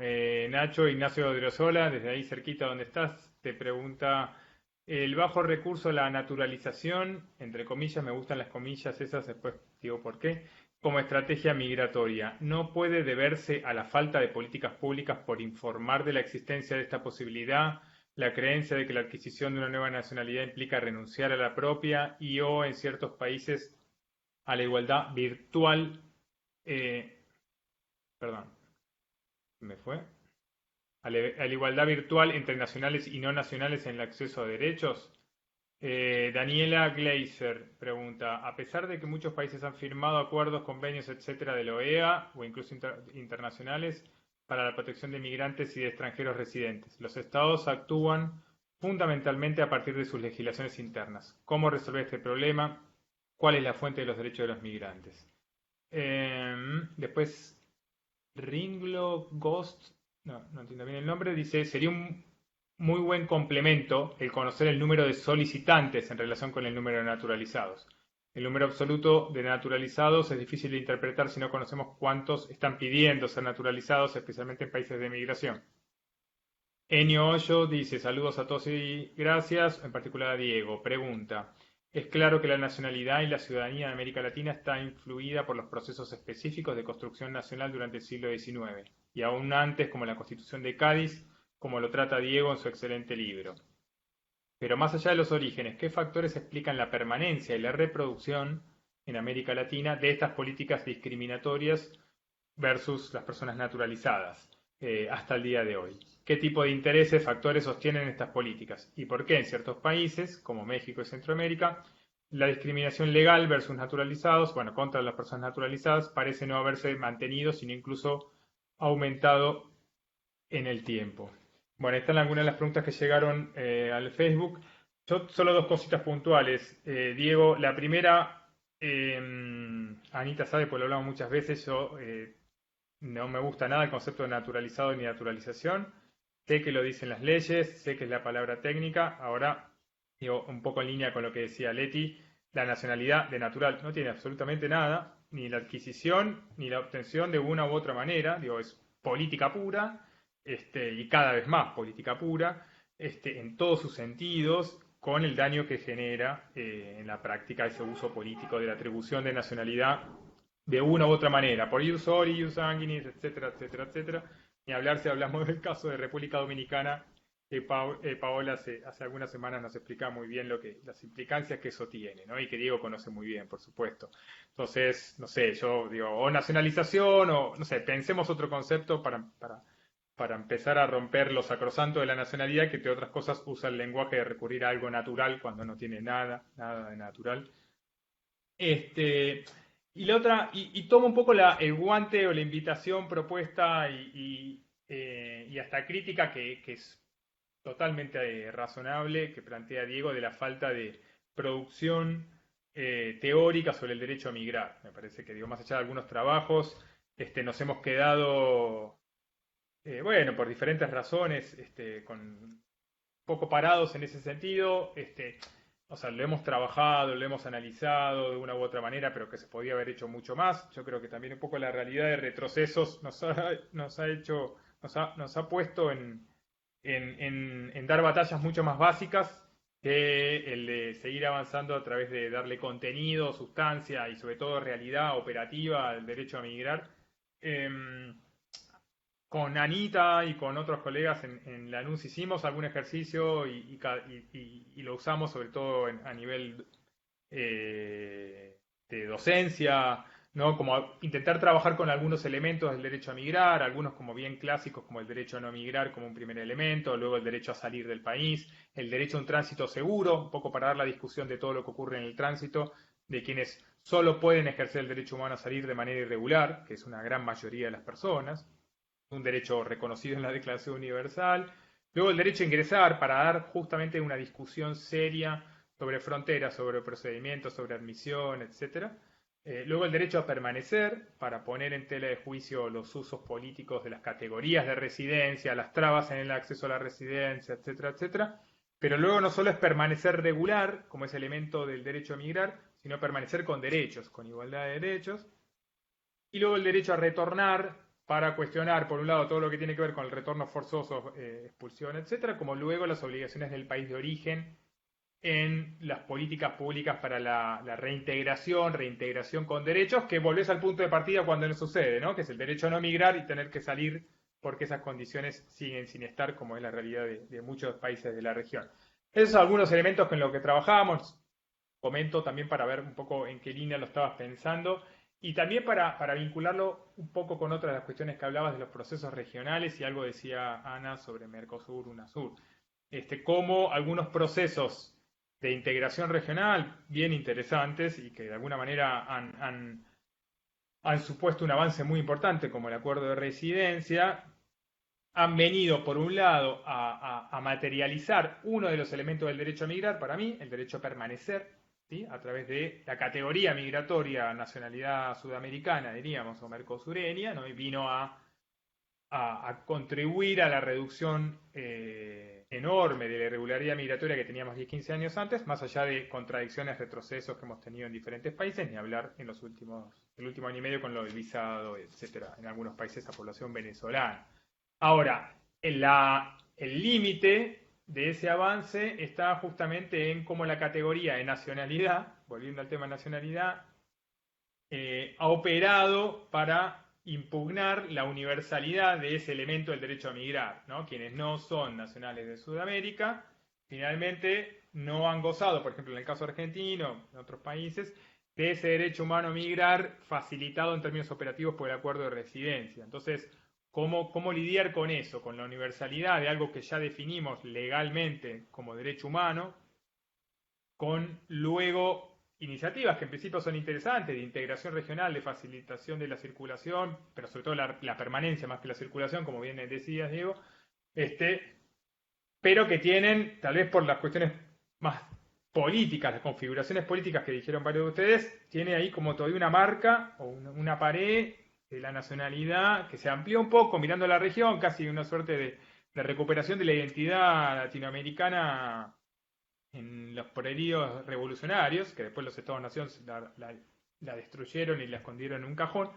Nacho Ignacio Odriozola, desde ahí cerquita donde estás, te pregunta, el bajo recurso a la naturalización, entre comillas, me gustan las comillas esas, después digo por qué, como estrategia migratoria, ¿no puede deberse a la falta de políticas públicas por informar de la existencia de esta posibilidad, la creencia de que la adquisición de una nueva nacionalidad implica renunciar a la propia y o en ciertos países a la igualdad virtual, me fue, a la igualdad virtual entre nacionales y no nacionales en el acceso a derechos? Daniela Gleiser pregunta, a pesar de que muchos países han firmado acuerdos, convenios, etcétera, de la OEA o incluso internacionales para la protección de migrantes y de extranjeros residentes, los estados actúan fundamentalmente a partir de sus legislaciones internas. ¿Cómo resolver este problema? ¿Cuál es la fuente de los derechos de los migrantes? Después, Ringlo Ghost, no entiendo bien el nombre, dice, sería un muy buen complemento el conocer el número de solicitantes en relación con el número de naturalizados. El número absoluto de naturalizados es difícil de interpretar si no conocemos cuántos están pidiendo ser naturalizados, especialmente en países de migración. Enio Hoyo dice, saludos a todos y gracias, en particular a Diego. Pregunta, es claro que la nacionalidad y la ciudadanía de América Latina está influida por los procesos específicos de construcción nacional durante el siglo XIX, y aún antes, como la Constitución de Cádiz, como lo trata Diego en su excelente libro. Pero más allá de los orígenes, ¿qué factores explican la permanencia y la reproducción en América Latina de estas políticas discriminatorias versus las personas naturalizadas hasta el día de hoy? ¿Qué tipo de intereses, factores sostienen estas políticas? ¿Y por qué en ciertos países, como México y Centroamérica, la discriminación legal versus naturalizados, bueno, contra las personas naturalizadas, parece no haberse mantenido, sino incluso aumentado en el tiempo? Bueno, están algunas de las preguntas que llegaron al Facebook. Yo solo dos cositas puntuales. Diego, la primera, Anita sabe, pues lo hablamos muchas veces, yo no me gusta nada el concepto de naturalizado ni naturalización. Sé que lo dicen las leyes, sé que es la palabra técnica. Ahora, digo, un poco en línea con lo que decía Leti, la nacionalidad de natural no tiene absolutamente nada, ni la adquisición, ni la obtención de una u otra manera. Digo, es política pura. Y cada vez más política pura, en todos sus sentidos, con el daño que genera en la práctica ese uso político de la atribución de nacionalidad de una u otra manera, por ius ori, ius sanguinis, etcétera, etcétera, etcétera. Ni hablar si hablamos del caso de República Dominicana, que Paola hace algunas semanas nos explica muy bien las implicancias que eso tiene, ¿no? Y que Diego conoce muy bien, por supuesto. Entonces, no sé, yo digo, o nacionalización, o no sé, pensemos otro concepto para empezar a romper lo sacrosanto de la nacionalidad, que entre otras cosas usa el lenguaje de recurrir a algo natural cuando no tiene nada de natural. Y Y la otra, y tomo un poco el guante o la invitación propuesta y hasta crítica que es totalmente razonable que plantea Diego de la falta de producción teórica sobre el derecho a migrar. Me parece que, digo, más allá de algunos trabajos, nos hemos quedado, bueno, por diferentes razones, con poco parados en ese sentido. O sea, lo hemos trabajado, lo hemos analizado de una u otra manera, pero que se podía haber hecho mucho más. Yo creo que también un poco la realidad de retrocesos nos ha puesto en dar batallas mucho más básicas que el de seguir avanzando a través de darle contenido, sustancia y sobre todo realidad operativa al derecho a migrar. Con Anita y con otros colegas en Lanús hicimos algún ejercicio y lo usamos sobre todo a nivel de docencia, ¿no? Como intentar trabajar con algunos elementos del derecho a migrar, algunos como bien clásicos como el derecho a no migrar como un primer elemento, luego el derecho a salir del país, el derecho a un tránsito seguro, un poco para dar la discusión de todo lo que ocurre en el tránsito, de quienes solo pueden ejercer el derecho humano a salir de manera irregular, que es una gran mayoría de las personas, un derecho reconocido en la Declaración Universal. Luego el derecho a ingresar, para dar justamente una discusión seria sobre fronteras, sobre procedimientos, sobre admisión, etc. Luego el derecho a permanecer, para poner en tela de juicio los usos políticos de las categorías de residencia, las trabas en el acceso a la residencia, etcétera, etcétera. Pero luego no solo es permanecer regular, como es elemento del derecho a migrar, sino permanecer con derechos, con igualdad de derechos. Y luego el derecho a retornar, para cuestionar, por un lado, todo lo que tiene que ver con el retorno forzoso, expulsión, etcétera, como luego las obligaciones del país de origen en las políticas públicas para la reintegración con derechos, que volvés al punto de partida cuando no sucede, ¿no? Que es el derecho a no migrar y tener que salir porque esas condiciones siguen sin estar, como es la realidad de muchos países de la región. Esos son algunos elementos con los que trabajamos. Comento también para ver un poco en qué línea lo estabas pensando. Y también para vincularlo un poco con otras de las cuestiones que hablabas de los procesos regionales, y algo decía Ana sobre Mercosur, UNASUR. Cómo algunos procesos de integración regional bien interesantes y que de alguna manera han supuesto un avance muy importante, como el acuerdo de residencia, han venido, por un lado, a materializar uno de los elementos del derecho a migrar, para mí, el derecho a permanecer, ¿sí? A través de la categoría migratoria nacionalidad sudamericana, diríamos, o mercosureña, ¿no? Y vino a contribuir a la reducción enorme de la irregularidad migratoria que teníamos 10-15 años antes, más allá de contradicciones, retrocesos que hemos tenido en diferentes países, ni hablar en el último año y medio con lo del visado, etcétera, en algunos países a población venezolana. Ahora, el límite de ese avance está justamente en cómo la categoría de nacionalidad, volviendo al tema de nacionalidad, ha operado para impugnar la universalidad de ese elemento del derecho a migrar, ¿no? Quienes no son nacionales de Sudamérica, finalmente no han gozado, por ejemplo, en el caso argentino, en otros países, de ese derecho humano a migrar facilitado en términos operativos por el acuerdo de residencia. Entonces, ¿cómo lidiar con eso? Con la universalidad de algo que ya definimos legalmente como derecho humano, con luego iniciativas que en principio son interesantes, de integración regional, de facilitación de la circulación, pero sobre todo la permanencia más que la circulación, como bien decías, Diego, pero que tienen, tal vez por las cuestiones más políticas, las configuraciones políticas que dijeron varios de ustedes, tiene ahí como todavía una marca o una pared de la nacionalidad que se amplió un poco mirando la región, casi una suerte de recuperación de la identidad latinoamericana en los periodos revolucionarios, que después los Estados-nación la destruyeron y la escondieron en un cajón,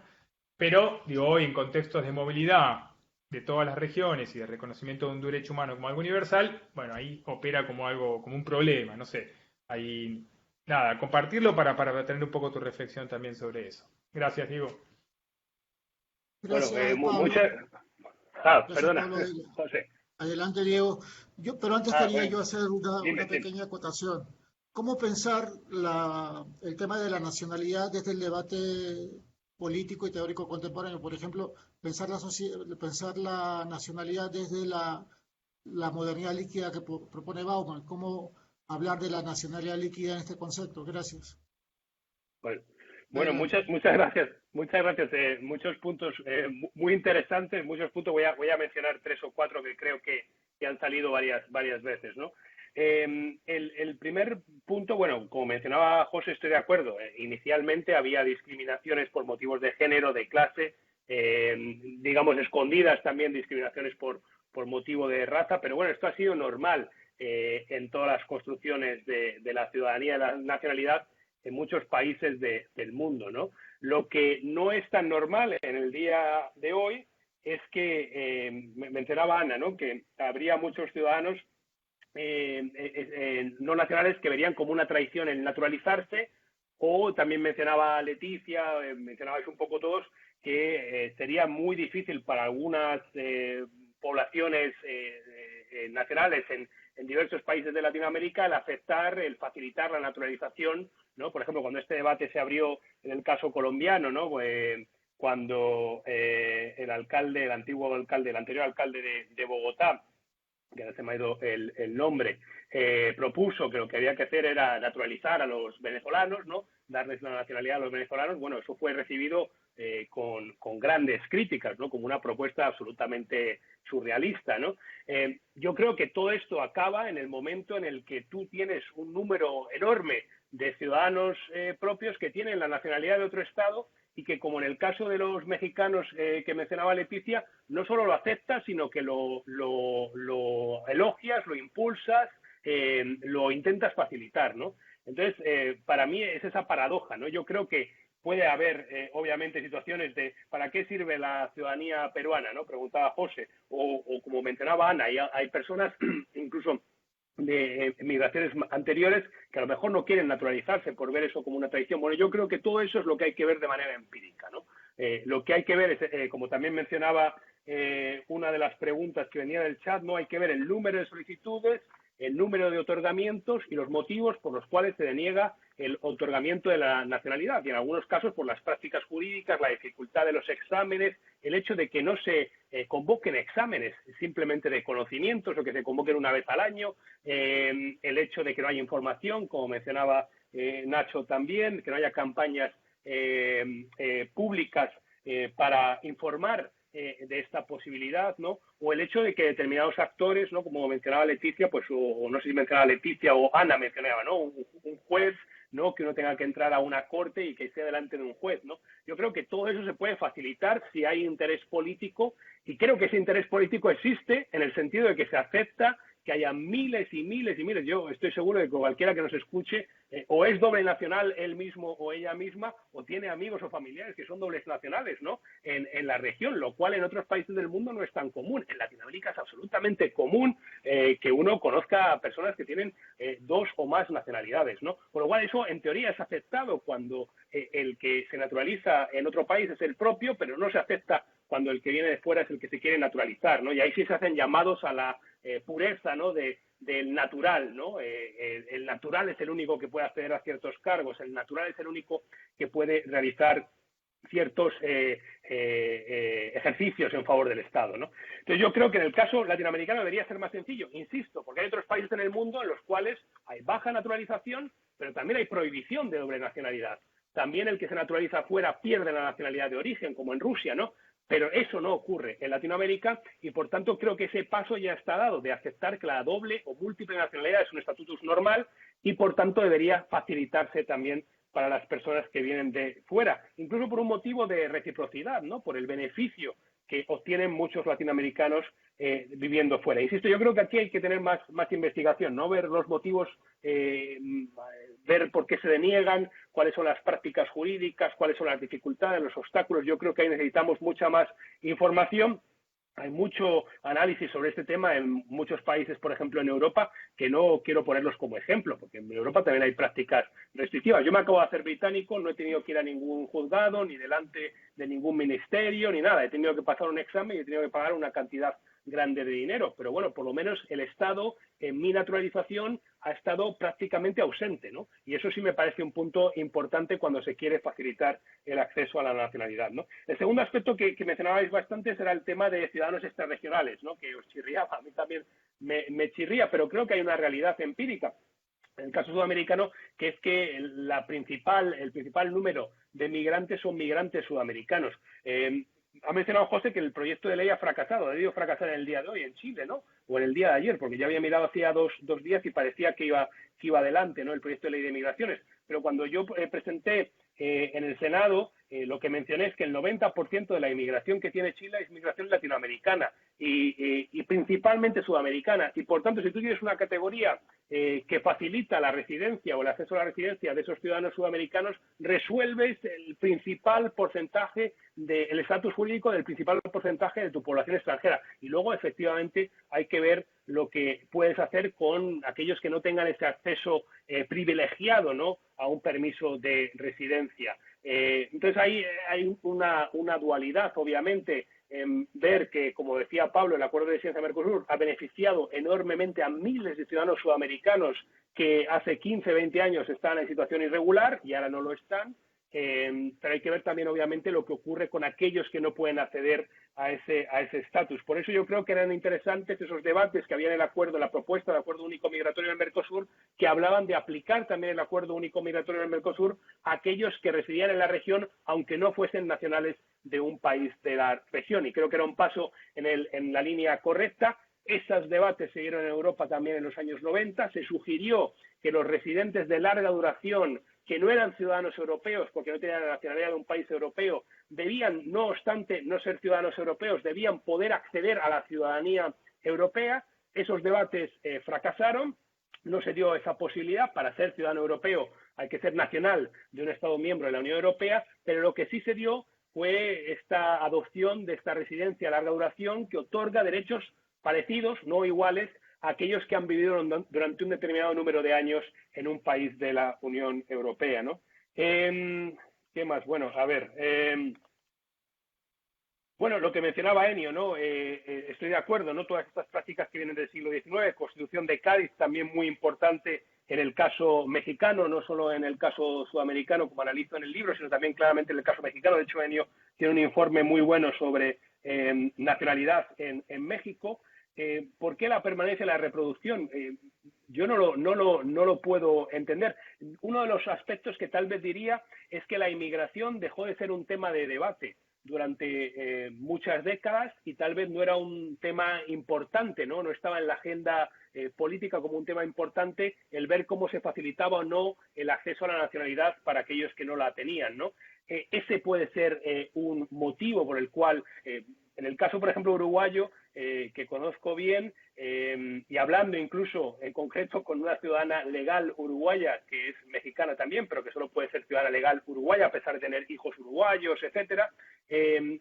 pero digo, hoy en contextos de movilidad de todas las regiones y de reconocimiento de un derecho humano como algo universal, bueno, ahí opera como algo, como un problema, no sé, ahí, nada, compartirlo para tener un poco tu reflexión también sobre eso. Gracias, Diego. Gracias, bueno, Pablo. perdona, Pablo. José. Adelante, Diego. Pero antes quería bueno. yo hacer una Dime. pequeña acotación. ¿Cómo pensar el tema de la nacionalidad desde el debate político y teórico contemporáneo? Por ejemplo, pensar la nacionalidad desde la modernidad líquida que propone Bauman. ¿Cómo hablar de la nacionalidad líquida en este concepto? Gracias. Bueno, Bueno, Adelante. muchas gracias. Muchas gracias. Muchos puntos muy interesantes, muchos puntos. Voy a mencionar 3 o 4 que creo que han salido varias veces, ¿no? El primer punto, bueno, como mencionaba José, estoy de acuerdo. Inicialmente había discriminaciones por motivos de género, de clase, digamos, escondidas también discriminaciones por motivo de raza, pero bueno, esto ha sido normal en todas las construcciones de la ciudadanía y la nacionalidad en muchos países del mundo, ¿no? Lo que no es tan normal en el día de hoy es que, mencionaba Ana, ¿no?, que habría muchos ciudadanos no nacionales que verían como una traición el naturalizarse, o también mencionaba Leticia, mencionabais un poco todos, que sería muy difícil para algunas poblaciones nacionales en diversos países de Latinoamérica el aceptar, el facilitar la naturalización, ¿no? Por ejemplo, cuando este debate se abrió en el caso colombiano, ¿no? Cuando el antiguo alcalde, el anterior alcalde de Bogotá, que ahora se me ha ido el nombre, propuso que lo que había que hacer era naturalizar a los venezolanos, ¿no?, darles la nacionalidad a los venezolanos. Bueno, eso fue recibido con grandes críticas, ¿no?, como una propuesta absolutamente surrealista, ¿no? Yo creo que todo esto acaba en el momento en el que tú tienes un número enorme de ciudadanos propios que tienen la nacionalidad de otro estado y que, como en el caso de los mexicanos que mencionaba Leticia, no solo lo aceptas, sino que lo elogias, lo impulsas, lo intentas facilitar, ¿no? Entonces, para mí es esa paradoja, ¿no? Yo creo que puede haber, obviamente, situaciones de ¿para qué sirve la ciudadanía peruana?, ¿no?, preguntaba José, o como mencionaba Ana, hay personas incluso de migraciones anteriores que a lo mejor no quieren naturalizarse por ver eso como una traición. Bueno, yo creo que todo eso es lo que hay que ver de manera empírica, ¿no? Lo que hay que ver es, como también mencionaba una de las preguntas que venía del chat, ¿no?, hay que ver el número de solicitudes, el número de otorgamientos y los motivos por los cuales se deniega el otorgamiento de la nacionalidad, y en algunos casos por las prácticas jurídicas, la dificultad de los exámenes, el hecho de que no se convoquen exámenes simplemente de conocimientos o que se convoquen una vez al año, el hecho de que no haya información, como mencionaba Nacho también, que no haya campañas públicas para informar de esta posibilidad, ¿no? O el hecho de que determinados actores, ¿no?, como mencionaba Leticia, pues, o no sé si mencionaba Leticia o Ana mencionaba, ¿no?, un juez, ¿no?, que uno tenga que entrar a una corte y que esté delante de un juez, ¿no? Yo creo que todo eso se puede facilitar si hay interés político, y creo que ese interés político existe en el sentido de que se acepta que haya miles y miles y miles. Yo estoy seguro de que cualquiera que nos escuche o es doble nacional él mismo o ella misma, o tiene amigos o familiares que son dobles nacionales, ¿no?, en la región, lo cual en otros países del mundo no es tan común. En Latinoamérica es absolutamente común que uno conozca a personas que tienen 2 o más nacionalidades, ¿no? Por lo cual eso en teoría es aceptado cuando el que se naturaliza en otro país es el propio, pero no se acepta cuando el que viene de fuera es el que se quiere naturalizar, ¿no? Y ahí sí se hacen llamados a la pureza, ¿no?, del natural, ¿no? El natural es el único que puede acceder a ciertos cargos, el natural es el único que puede realizar ciertos ejercicios en favor del Estado, ¿no? Entonces yo creo que en el caso latinoamericano debería ser más sencillo, insisto, porque hay otros países en el mundo en los cuales hay baja naturalización, pero también hay prohibición de doble nacionalidad. También el que se naturaliza fuera pierde la nacionalidad de origen, como en Rusia, ¿no? Pero eso no ocurre en Latinoamérica y, por tanto, creo que ese paso ya está dado de aceptar que la doble o múltiple nacionalidad es un estatus normal y, por tanto, debería facilitarse también para las personas que vienen de fuera, incluso por un motivo de reciprocidad, ¿no?, por el beneficio que obtienen muchos latinoamericanos viviendo fuera. Insisto, yo creo que aquí hay que tener más investigación, ¿no?, ver los motivos, ver por qué se deniegan, cuáles son las prácticas jurídicas, cuáles son las dificultades, los obstáculos. Yo creo que ahí necesitamos mucha más información. Hay mucho análisis sobre este tema en muchos países, por ejemplo en Europa, que no quiero ponerlos como ejemplo, porque en Europa también hay prácticas restrictivas. Yo me acabo de hacer británico, no he tenido que ir a ningún juzgado, ni delante de ningún ministerio, ni nada. He tenido que pasar un examen y he tenido que pagar una cantidad grande de dinero, pero bueno, por lo menos el Estado en mi naturalización ha estado prácticamente ausente, ¿no? Y eso sí me parece un punto importante cuando se quiere facilitar el acceso a la nacionalidad, ¿no? El segundo aspecto que mencionabais bastante será el tema de ciudadanos extrarregionales, ¿no?, que os chirriaba, a mí también me chirría, pero creo que hay una realidad empírica en el caso sudamericano, que es que el principal número de migrantes o migrantes sudamericanos. Ha mencionado José que el proyecto de ley ha fracasado, ha debido fracasar en el día de hoy en Chile, ¿no? O en el día de ayer, porque ya había mirado hacía dos días y parecía que iba adelante, ¿no? El proyecto de ley de migraciones. Pero cuando yo presenté en el Senado, lo que mencioné es que el 90% de la inmigración que tiene Chile es migración latinoamericana y principalmente sudamericana. Y por tanto, si tú tienes una categoría que facilita la residencia o el acceso a la residencia de esos ciudadanos sudamericanos, resuelves el principal porcentaje del estatus jurídico del principal porcentaje de tu población extranjera. Y luego, efectivamente, hay que ver lo que puedes hacer con aquellos que no tengan ese acceso privilegiado, ¿no?, a un permiso de residencia. Entonces, ahí hay una dualidad, obviamente, en ver que, como decía Pablo, el acuerdo de Residencia-Mercosur ha beneficiado enormemente a miles de ciudadanos sudamericanos que hace 15, 20 años estaban en situación irregular y ahora no lo están. Pero hay que ver también, obviamente, lo que ocurre con aquellos que no pueden acceder a ese estatus. Por eso yo creo que eran interesantes esos debates que había en el acuerdo, la propuesta de acuerdo único migratorio del Mercosur, que hablaban de aplicar también el acuerdo único migratorio del Mercosur a aquellos que residían en la región, aunque no fuesen nacionales de un país de la región. Y creo que era un paso en la línea correcta. Esos debates se dieron en Europa también en los años 90. Se sugirió que los residentes de larga duración que no eran ciudadanos europeos porque no tenían la nacionalidad de un país europeo, debían, no obstante no ser ciudadanos europeos, debían poder acceder a la ciudadanía europea. Esos debates fracasaron, no se dio esa posibilidad. Para ser ciudadano europeo hay que ser nacional de un Estado miembro de la Unión Europea, pero lo que sí se dio fue esta adopción de esta residencia a larga duración que otorga derechos parecidos, no iguales, a aquellos que han vivido durante un determinado número de años en un país de la Unión Europea, ¿no? ¿Qué más? Bueno, a ver. Bueno, lo que mencionaba Ennio, ¿no? Estoy de acuerdo, ¿no? Todas estas prácticas que vienen del siglo XIX, Constitución de Cádiz, también muy importante en el caso mexicano, no solo en el caso sudamericano, como analizo en el libro, sino también claramente en el caso mexicano. De hecho, Ennio tiene un informe muy bueno sobre nacionalidad en México. ¿Por qué la permanencia y la reproducción? Yo no lo puedo entender. Uno de los aspectos que tal vez diría es que la inmigración dejó de ser un tema de debate durante muchas décadas y tal vez no era un tema importante, ¿no? No estaba en la agenda política como un tema importante el ver cómo se facilitaba o no el acceso a la nacionalidad para aquellos que no la tenían, ¿no? Ese puede ser un motivo por el cual, en el caso, por ejemplo, uruguayo, que conozco bien, y hablando incluso en concreto con una ciudadana legal uruguaya, que es mexicana también, pero que solo puede ser ciudadana legal uruguaya a pesar de tener hijos uruguayos, etcétera,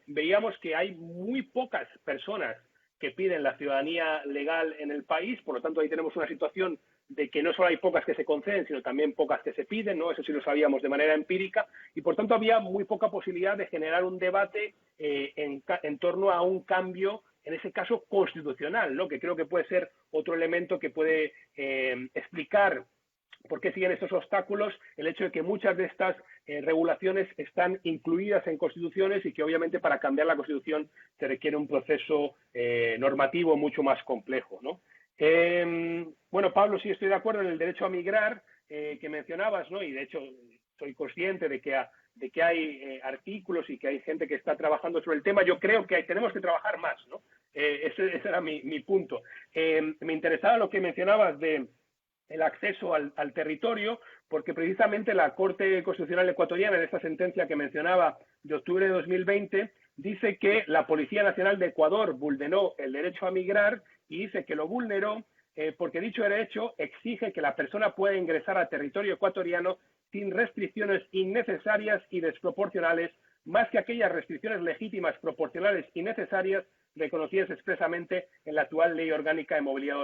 veíamos que hay muy pocas personas que piden la ciudadanía legal en el país. Por lo tanto, ahí tenemos una situación de que no solo hay pocas que se conceden, sino también pocas que se piden, ¿no? Eso sí lo sabíamos de manera empírica, y por tanto había muy poca posibilidad de generar un debate en torno a un cambio, en ese caso constitucional, ¿no? Que creo que puede ser otro elemento que puede explicar por qué siguen estos obstáculos, el hecho de que muchas de estas regulaciones están incluidas en constituciones y que obviamente para cambiar la constitución se requiere un proceso normativo mucho más complejo, ¿no? Bueno, Pablo, sí estoy de acuerdo en el derecho a migrar que mencionabas, ¿no? Y de hecho soy consciente de que hay artículos y que hay gente que está trabajando sobre el tema. Yo creo que tenemos que trabajar más, ¿no? Ese era mi punto. Me interesaba lo que mencionabas de el acceso al territorio, porque precisamente la Corte Constitucional Ecuatoriana, en esta sentencia que mencionaba de octubre de 2020, dice que la Policía Nacional de Ecuador vulneró el derecho a migrar y dice que lo vulneró porque dicho derecho exige que la persona pueda ingresar al territorio ecuatoriano sin restricciones innecesarias y desproporcionales, más que aquellas restricciones legítimas, proporcionales y necesarias reconocidas expresamente en la actual Ley Orgánica de Movilidad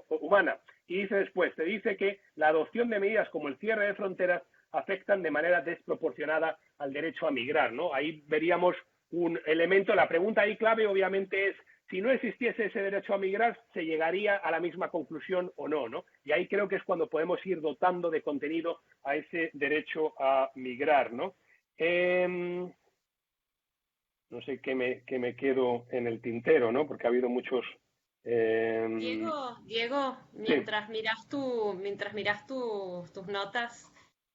Humana. Y dice después, se dice que la adopción de medidas como el cierre de fronteras afectan de manera desproporcionada al derecho a migrar, ¿no? Ahí veríamos un elemento. La pregunta ahí clave obviamente es, si no existiese ese derecho a migrar, ¿se llegaría a la misma conclusión o no, ¿no? Y ahí creo que es cuando podemos ir dotando de contenido a ese derecho a migrar, ¿no? No sé qué me quedo en el tintero, ¿no? Porque ha habido muchos... Diego, mientras miras tus notas,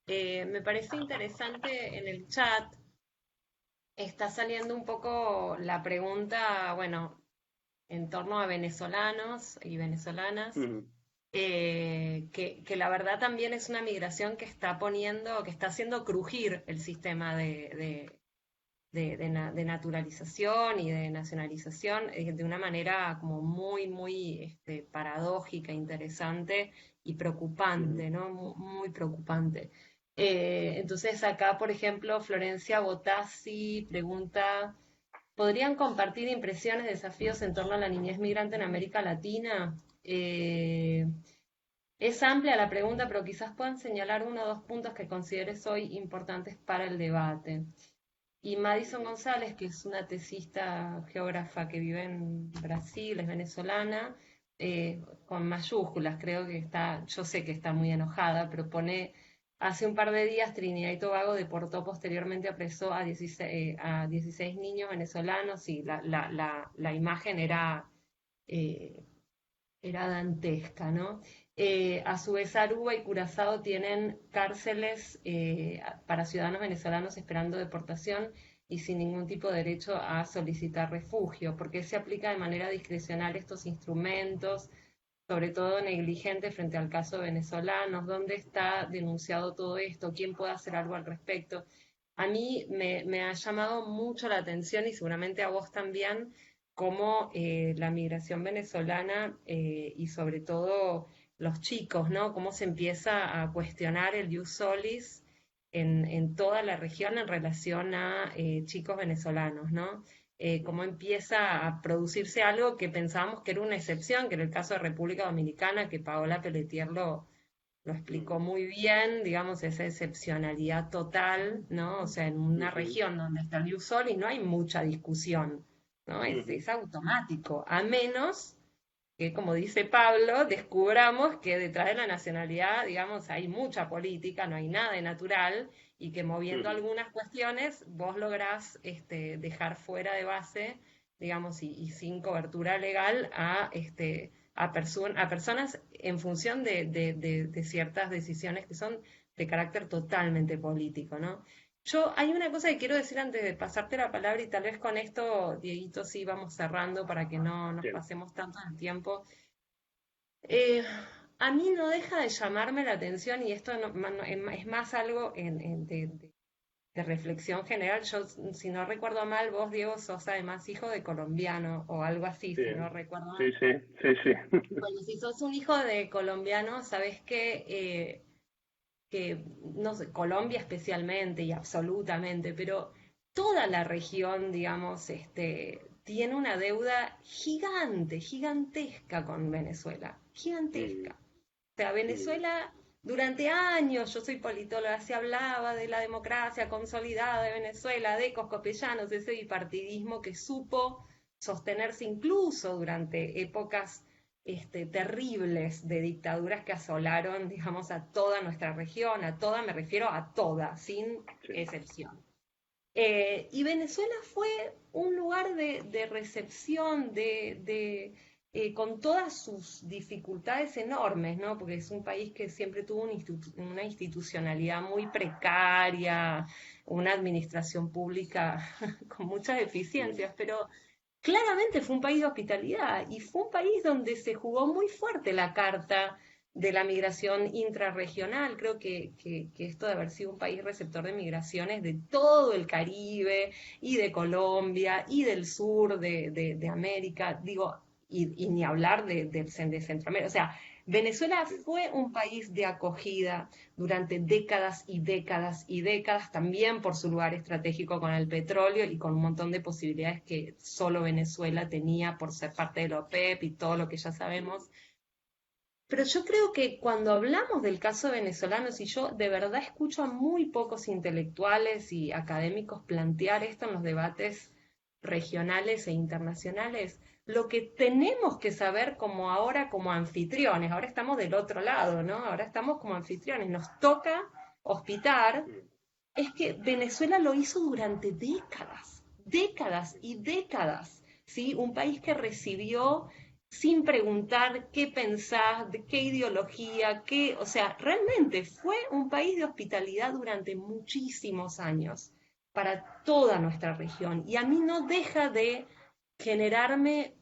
Me parece interesante en el chat, está saliendo un poco la pregunta, bueno, en torno a venezolanos y venezolanas, Ujú, que la verdad también es una migración que está poniendo, que está haciendo crujir el sistema de naturalización y de nacionalización de una manera como muy paradójica, interesante y ujú, preocupante, ¿no? Muy preocupante. Entonces acá, por ejemplo, Florencia Botassi pregunta, ¿podrían compartir impresiones, desafíos en torno a la niñez migrante en América Latina? Es amplia la pregunta, pero quizás puedan señalar uno o dos puntos que consideres hoy importantes para el debate. Y Madison ujú, González, que es una tesista geógrafa que vive en Brasil, es venezolana, con mayúsculas, creo que está, yo sé que está muy enojada, pero pone, hace un par de días Trinidad y Tobago deportó posteriormente a 16 niños venezolanos y la imagen eh, era dantesca, ¿no? A su vez, Aruba y Curazao tienen cárceles para ciudadanos venezolanos esperando deportación y sin ningún tipo de derecho a solicitar refugio. ¿Por qué se aplica de manera discrecional estos instrumentos, sobre todo negligente frente al caso de venezolanos? ¿Dónde está denunciado todo esto? ¿Quién puede hacer algo al respecto? A mí me ha llamado mucho la atención y seguramente a vos también cómo la migración venezolana y sobre todo los chicos, ¿no? Cómo se empieza a cuestionar el ius solis en toda la región en relación a chicos venezolanos, ¿no? Cómo empieza a producirse algo que pensábamos que era una excepción, que era el caso de República Dominicana, que Paola Pelletier lo explicó ujú, muy bien, digamos, esa excepcionalidad total, ¿no? O sea, en una ujú, región donde está el ius y no hay mucha discusión, ¿no? ujú, Es automático, a menos que, como dice Pablo, descubramos que detrás de la nacionalidad, digamos, hay mucha política, no hay nada de natural, y que moviendo ujú, algunas cuestiones vos lográs dejar fuera de base, digamos, y sin cobertura legal a personas en función de ciertas decisiones que son de carácter totalmente político, ¿no? Hay una cosa que quiero decir antes de pasarte la palabra y tal vez con esto, Dieguito, sí vamos cerrando para que no nos sí, pasemos tanto el tiempo. Eh, a mí no deja de llamarme la atención y esto es más algo de reflexión general. Yo, si no recuerdo mal, vos, Diego, sos además hijo de colombiano o algo así, sí, si no recuerdo sí, mal. sí, sí, sí. Bueno, si sos un hijo de colombiano, sabés que, no sé, Colombia especialmente y absolutamente, pero toda la región, digamos, tiene una deuda gigante, gigantesca con Venezuela, Mm, gigantesca. O sea, mm, Venezuela durante años, yo soy politóloga, se hablaba de la democracia consolidada de Venezuela, de Costellanos, ese bipartidismo que supo sostenerse incluso durante épocas terribles de dictaduras que asolaron, digamos, a toda nuestra región, a toda, me refiero a toda, sin sí, excepción. Y Venezuela fue un lugar de recepción, con todas sus dificultades enormes, ¿no? Porque es un país que siempre tuvo una institucionalidad muy precaria, una administración pública con muchas mm, deficiencias, pero claramente fue un país de hospitalidad y fue un país donde se jugó muy fuerte la carta de la migración intrarregional. Creo que esto de haber sido un país receptor de migraciones de todo el Caribe y de Colombia y del sur de América, digo, y ni hablar de Centroamérica. O sea, Venezuela sí, fue un país de acogida durante décadas y décadas y décadas, también por su lugar estratégico con el petróleo y con un montón de posibilidades que solo Venezuela tenía por ser parte de la OPEP y todo lo que ya mm, sabemos. Pero yo creo que cuando hablamos del caso venezolano, si yo de verdad escucho a muy pocos intelectuales y académicos plantear esto en los debates regionales e internacionales, lo que tenemos que saber como ahora como anfitriones, ahora estamos del otro lado, ¿no? Ahora estamos como anfitriones, nos toca hospitar, mm, es que Venezuela lo hizo durante décadas, décadas y décadas, ¿sí? Un país que recibió sin preguntar qué pensás, de qué ideología, qué, o sea, realmente fue un país de hospitalidad durante muchísimos años para toda nuestra región. Y a mí no deja de generarme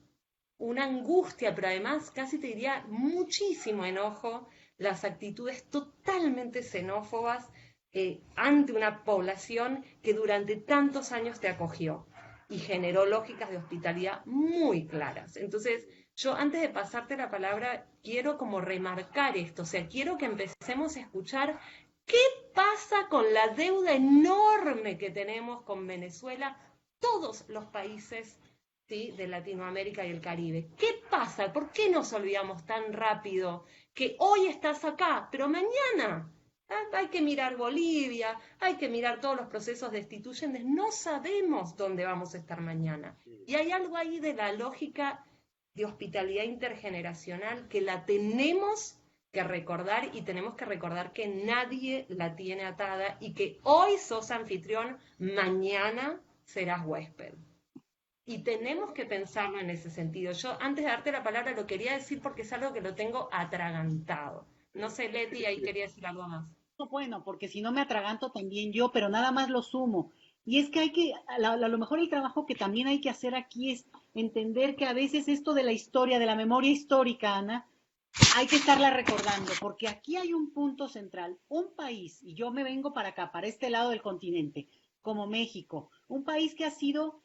una angustia, pero además casi te diría muchísimo enojo, las actitudes totalmente xenófobas ante una población que durante tantos años te acogió y generó lógicas de hospitalidad muy claras. Entonces, yo antes de pasarte la palabra, quiero como remarcar esto, o sea, quiero que empecemos a escuchar qué pasa con la deuda enorme que tenemos con Venezuela, todos los países, ¿sí?, de Latinoamérica y el Caribe. ¿Qué pasa? ¿Por qué nos olvidamos tan rápido que hoy estás acá, pero mañana hay que mirar Bolivia, hay que mirar todos los procesos destituyentes, no sabemos dónde vamos a estar mañana? Y hay algo ahí de la lógica de hospitalidad intergeneracional que la tenemos que recordar, y tenemos que recordar que nadie la tiene atada y que hoy sos anfitrión, mañana serás huésped. Y tenemos que pensarlo en ese sentido. Yo, antes de darte la palabra, lo quería decir porque es algo que lo tengo atragantado. No sé, Leti, ahí quería decir algo más. Bueno, porque si no me atraganto también yo, pero nada más lo sumo. Y es que hay que, a lo mejor el trabajo que también hay que hacer aquí es entender que a veces esto de la historia, de la memoria histórica, Ana, hay que estarla recordando, porque aquí hay un punto central, un país, y yo me vengo para acá, para este lado del continente, como México, un país que ha sido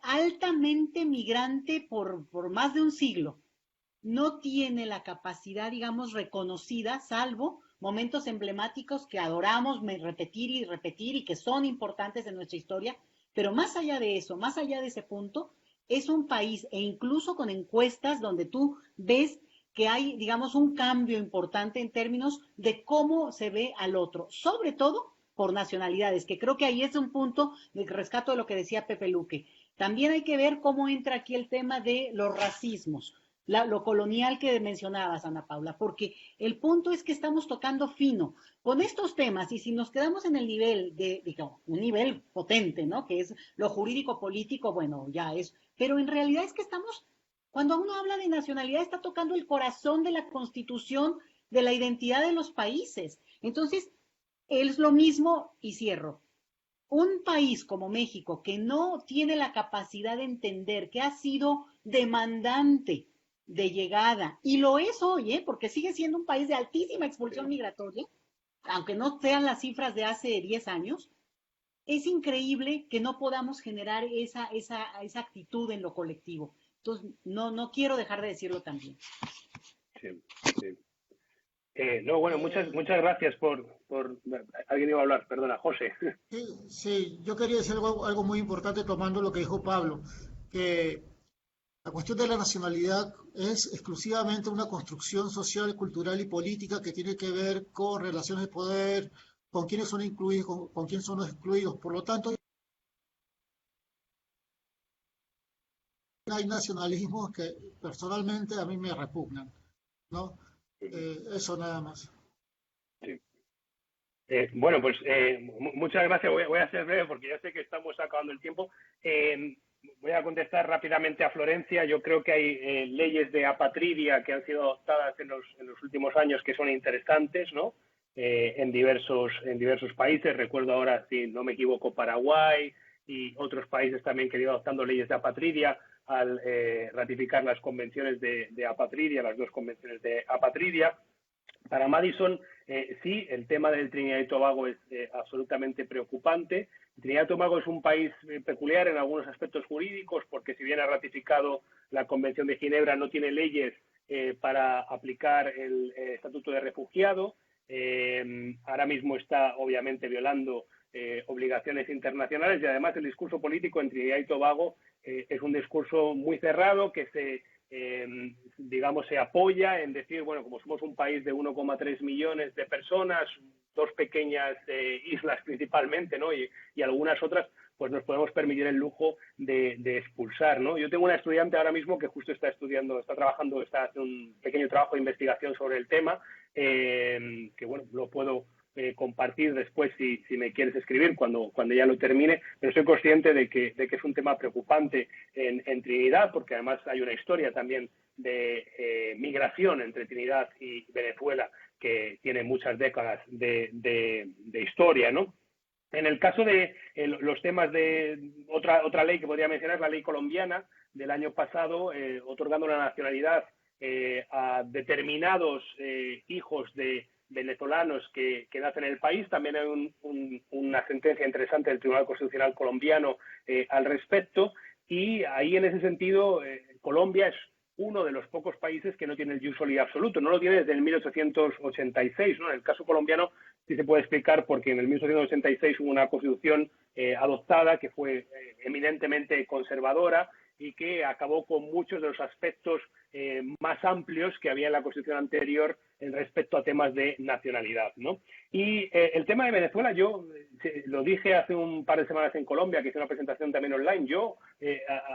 altamente migrante por más de un siglo. No tiene la capacidad, digamos, reconocida, salvo momentos emblemáticos que adoramos repetir y que son importantes en nuestra historia, pero más allá de eso, más allá de ese punto, es un país, e incluso con encuestas donde tú ves que hay, digamos, un cambio importante en términos de cómo se ve al otro, sobre todo por nacionalidades, que creo que ahí es un punto de rescato de lo que decía Pepe Luque. También hay que ver cómo entra aquí el tema de los racismos, lo colonial que mencionabas, Ana Paula, porque el punto es que estamos tocando fino con estos temas, y si nos quedamos en el nivel digamos, un nivel potente, ¿no?, que es lo jurídico político, bueno, ya es, pero en realidad es que estamos, cuando uno habla de nacionalidad, está tocando el corazón de la constitución, de la identidad de los países. Entonces, es lo mismo, y cierro. Un país como México, que no tiene la capacidad de entender que ha sido demandante de llegada, y lo es hoy, porque sigue siendo un país de altísima expulsión migratoria, aunque no sean las cifras de hace 10 años, es increíble que no podamos generar esa actitud en lo colectivo. Entonces, no quiero dejar de decirlo también. Sí, sí. No, bueno, muchas gracias por... Alguien iba a hablar, perdona, José. Sí, yo quería decir algo muy importante tomando lo que dijo Pablo, que la cuestión de la nacionalidad es exclusivamente una construcción social, cultural y política que tiene que ver con relaciones de poder, con quiénes son incluidos, con quiénes son los excluidos. Por lo tanto, hay nacionalismos que personalmente a mí me repugnan, ¿no? Eso nada más. Sí. Bueno, pues muchas gracias. Voy a ser breve porque ya sé que estamos acabando el tiempo. Voy a contestar rápidamente a Florencia. Yo creo que hay leyes de apatridia que han sido adoptadas en los últimos años que son interesantes, ¿no? En diversos países. Recuerdo ahora, si no me equivoco, Paraguay y otros países también que han ido adoptando leyes de apatridia al ratificar las convenciones de apatridia, las dos convenciones de apatridia. Para Madison, sí, el tema del Trinidad y Tobago es absolutamente preocupante. Trinidad y Tobago es un país peculiar en algunos aspectos jurídicos, porque si bien ha ratificado la Convención de Ginebra, no tiene leyes para aplicar el Estatuto de Refugiado. Ahora mismo está, obviamente, violando obligaciones internacionales, y además el discurso político en Trinidad y Tobago es un discurso muy cerrado que se apoya en decir, bueno, como somos un país de 1,3 millones de personas, dos pequeñas islas principalmente, ¿no? Y algunas otras, pues nos podemos permitir el lujo de expulsar, ¿no? Yo tengo una estudiante ahora mismo que justo está haciendo un pequeño trabajo de investigación sobre el tema, que bueno, lo puedo compartir después si me quieres escribir cuando ya lo termine, pero soy consciente de que es un tema preocupante en Trinidad, porque además hay una historia también de migración entre Trinidad y Venezuela que tiene muchas décadas de historia, ¿no? En el caso de los temas de otra ley que podría mencionar, la ley colombiana del año pasado, otorgando la nacionalidad a determinados hijos de venezolanos que nacen en el país. También hay una sentencia interesante del Tribunal Constitucional colombiano al respecto, y ahí en ese sentido Colombia es uno de los pocos países que no tiene el jus soli absoluto. No lo tiene desde el 1886, ¿no? En el caso colombiano sí se puede explicar porque en el 1886 hubo una constitución adoptada que fue eminentemente conservadora y que acabó con muchos de los aspectos más amplios que había en la Constitución anterior en respecto a temas de nacionalidad, ¿no? Y el tema de Venezuela, yo lo dije hace un par de semanas en Colombia, que hice una presentación también online, yo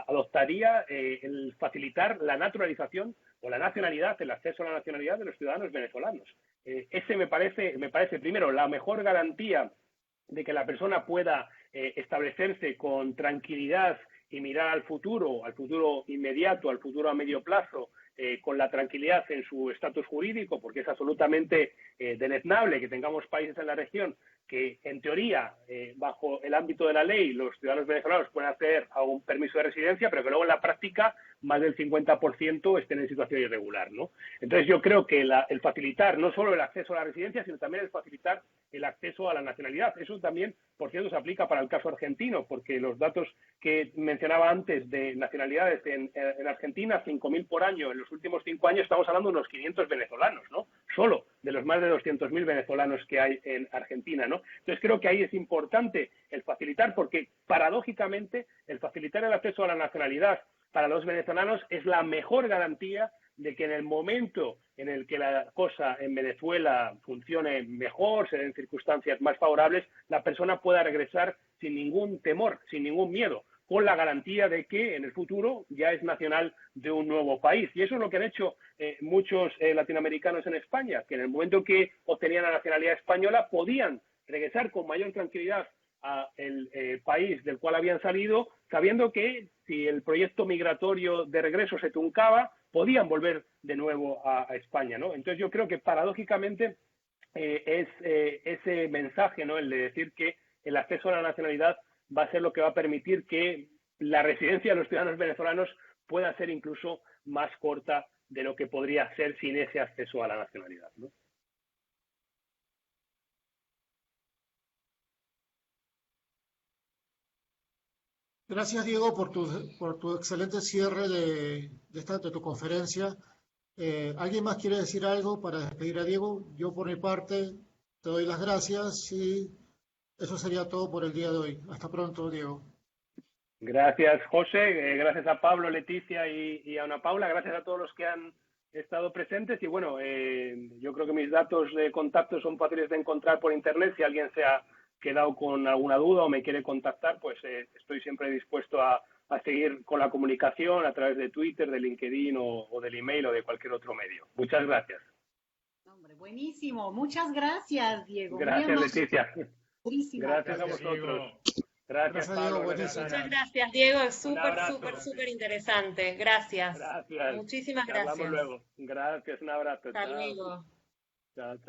adoptaría el facilitar la naturalización o la nacionalidad, el acceso a la nacionalidad de los ciudadanos venezolanos. Ese me parece primero la mejor garantía de que la persona pueda establecerse con tranquilidad y mirar al futuro inmediato, al futuro a medio plazo, con la tranquilidad en su estatus jurídico, porque es absolutamente deleznable que tengamos países en la región que, en teoría, bajo el ámbito de la ley, los ciudadanos venezolanos pueden acceder a un permiso de residencia, pero que luego en la práctica más del 50% estén en situación irregular, ¿no? Entonces yo creo que el facilitar no solo el acceso a la residencia, sino también el facilitar el acceso a la nacionalidad. Eso también, por cierto, se aplica para el caso argentino, porque los datos que mencionaba antes de nacionalidades en Argentina, 5.000 por año en los últimos 5 años, estamos hablando de unos 500 venezolanos, ¿no? Solo de los más de 200.000 venezolanos que hay en Argentina, ¿no? Entonces creo que ahí es importante el facilitar, porque paradójicamente el facilitar el acceso a la nacionalidad para los venezolanos es la mejor garantía de que en el momento en el que la cosa en Venezuela funcione mejor, se den circunstancias más favorables, la persona pueda regresar sin ningún temor, sin ningún miedo, con la garantía de que en el futuro ya es nacional de un nuevo país. Y eso es lo que han hecho muchos latinoamericanos en España, que en el momento que obtenían la nacionalidad española podían regresar con mayor tranquilidad a el país del cual habían salido, sabiendo que si el proyecto migratorio de regreso se truncaba, podían volver de nuevo a España, ¿no? Entonces yo creo que paradójicamente es ese mensaje, ¿no? El de decir que el acceso a la nacionalidad va a ser lo que va a permitir que la residencia de los ciudadanos venezolanos pueda ser incluso más corta de lo que podría ser sin ese acceso a la nacionalidad, ¿no? Gracias, Diego, por tu excelente cierre de tu conferencia. ¿Alguien más quiere decir algo para despedir a Diego? Yo, por mi parte, te doy las gracias y eso sería todo por el día de hoy. Hasta pronto, Diego. Gracias, José. Gracias a Pablo, Leticia y a Ana Paula. Gracias a todos los que han estado presentes. Y bueno, yo creo que mis datos de contacto son fáciles de encontrar por internet. Si alguien se ha quedado con alguna duda o me quiere contactar, pues estoy siempre dispuesto a seguir con la comunicación a través de Twitter, de LinkedIn o del email o de cualquier otro medio. Muchas gracias. Hombre, buenísimo. Muchas gracias, Diego. Gracias, Leticia. Muchísimas gracias a vosotros. Gracias, Pablo. Muchas gracias, Diego. Es súper interesante. Gracias. Gracias. Muchísimas gracias. Hablamos luego. Gracias, un abrazo. Hasta luego. Chao, chao.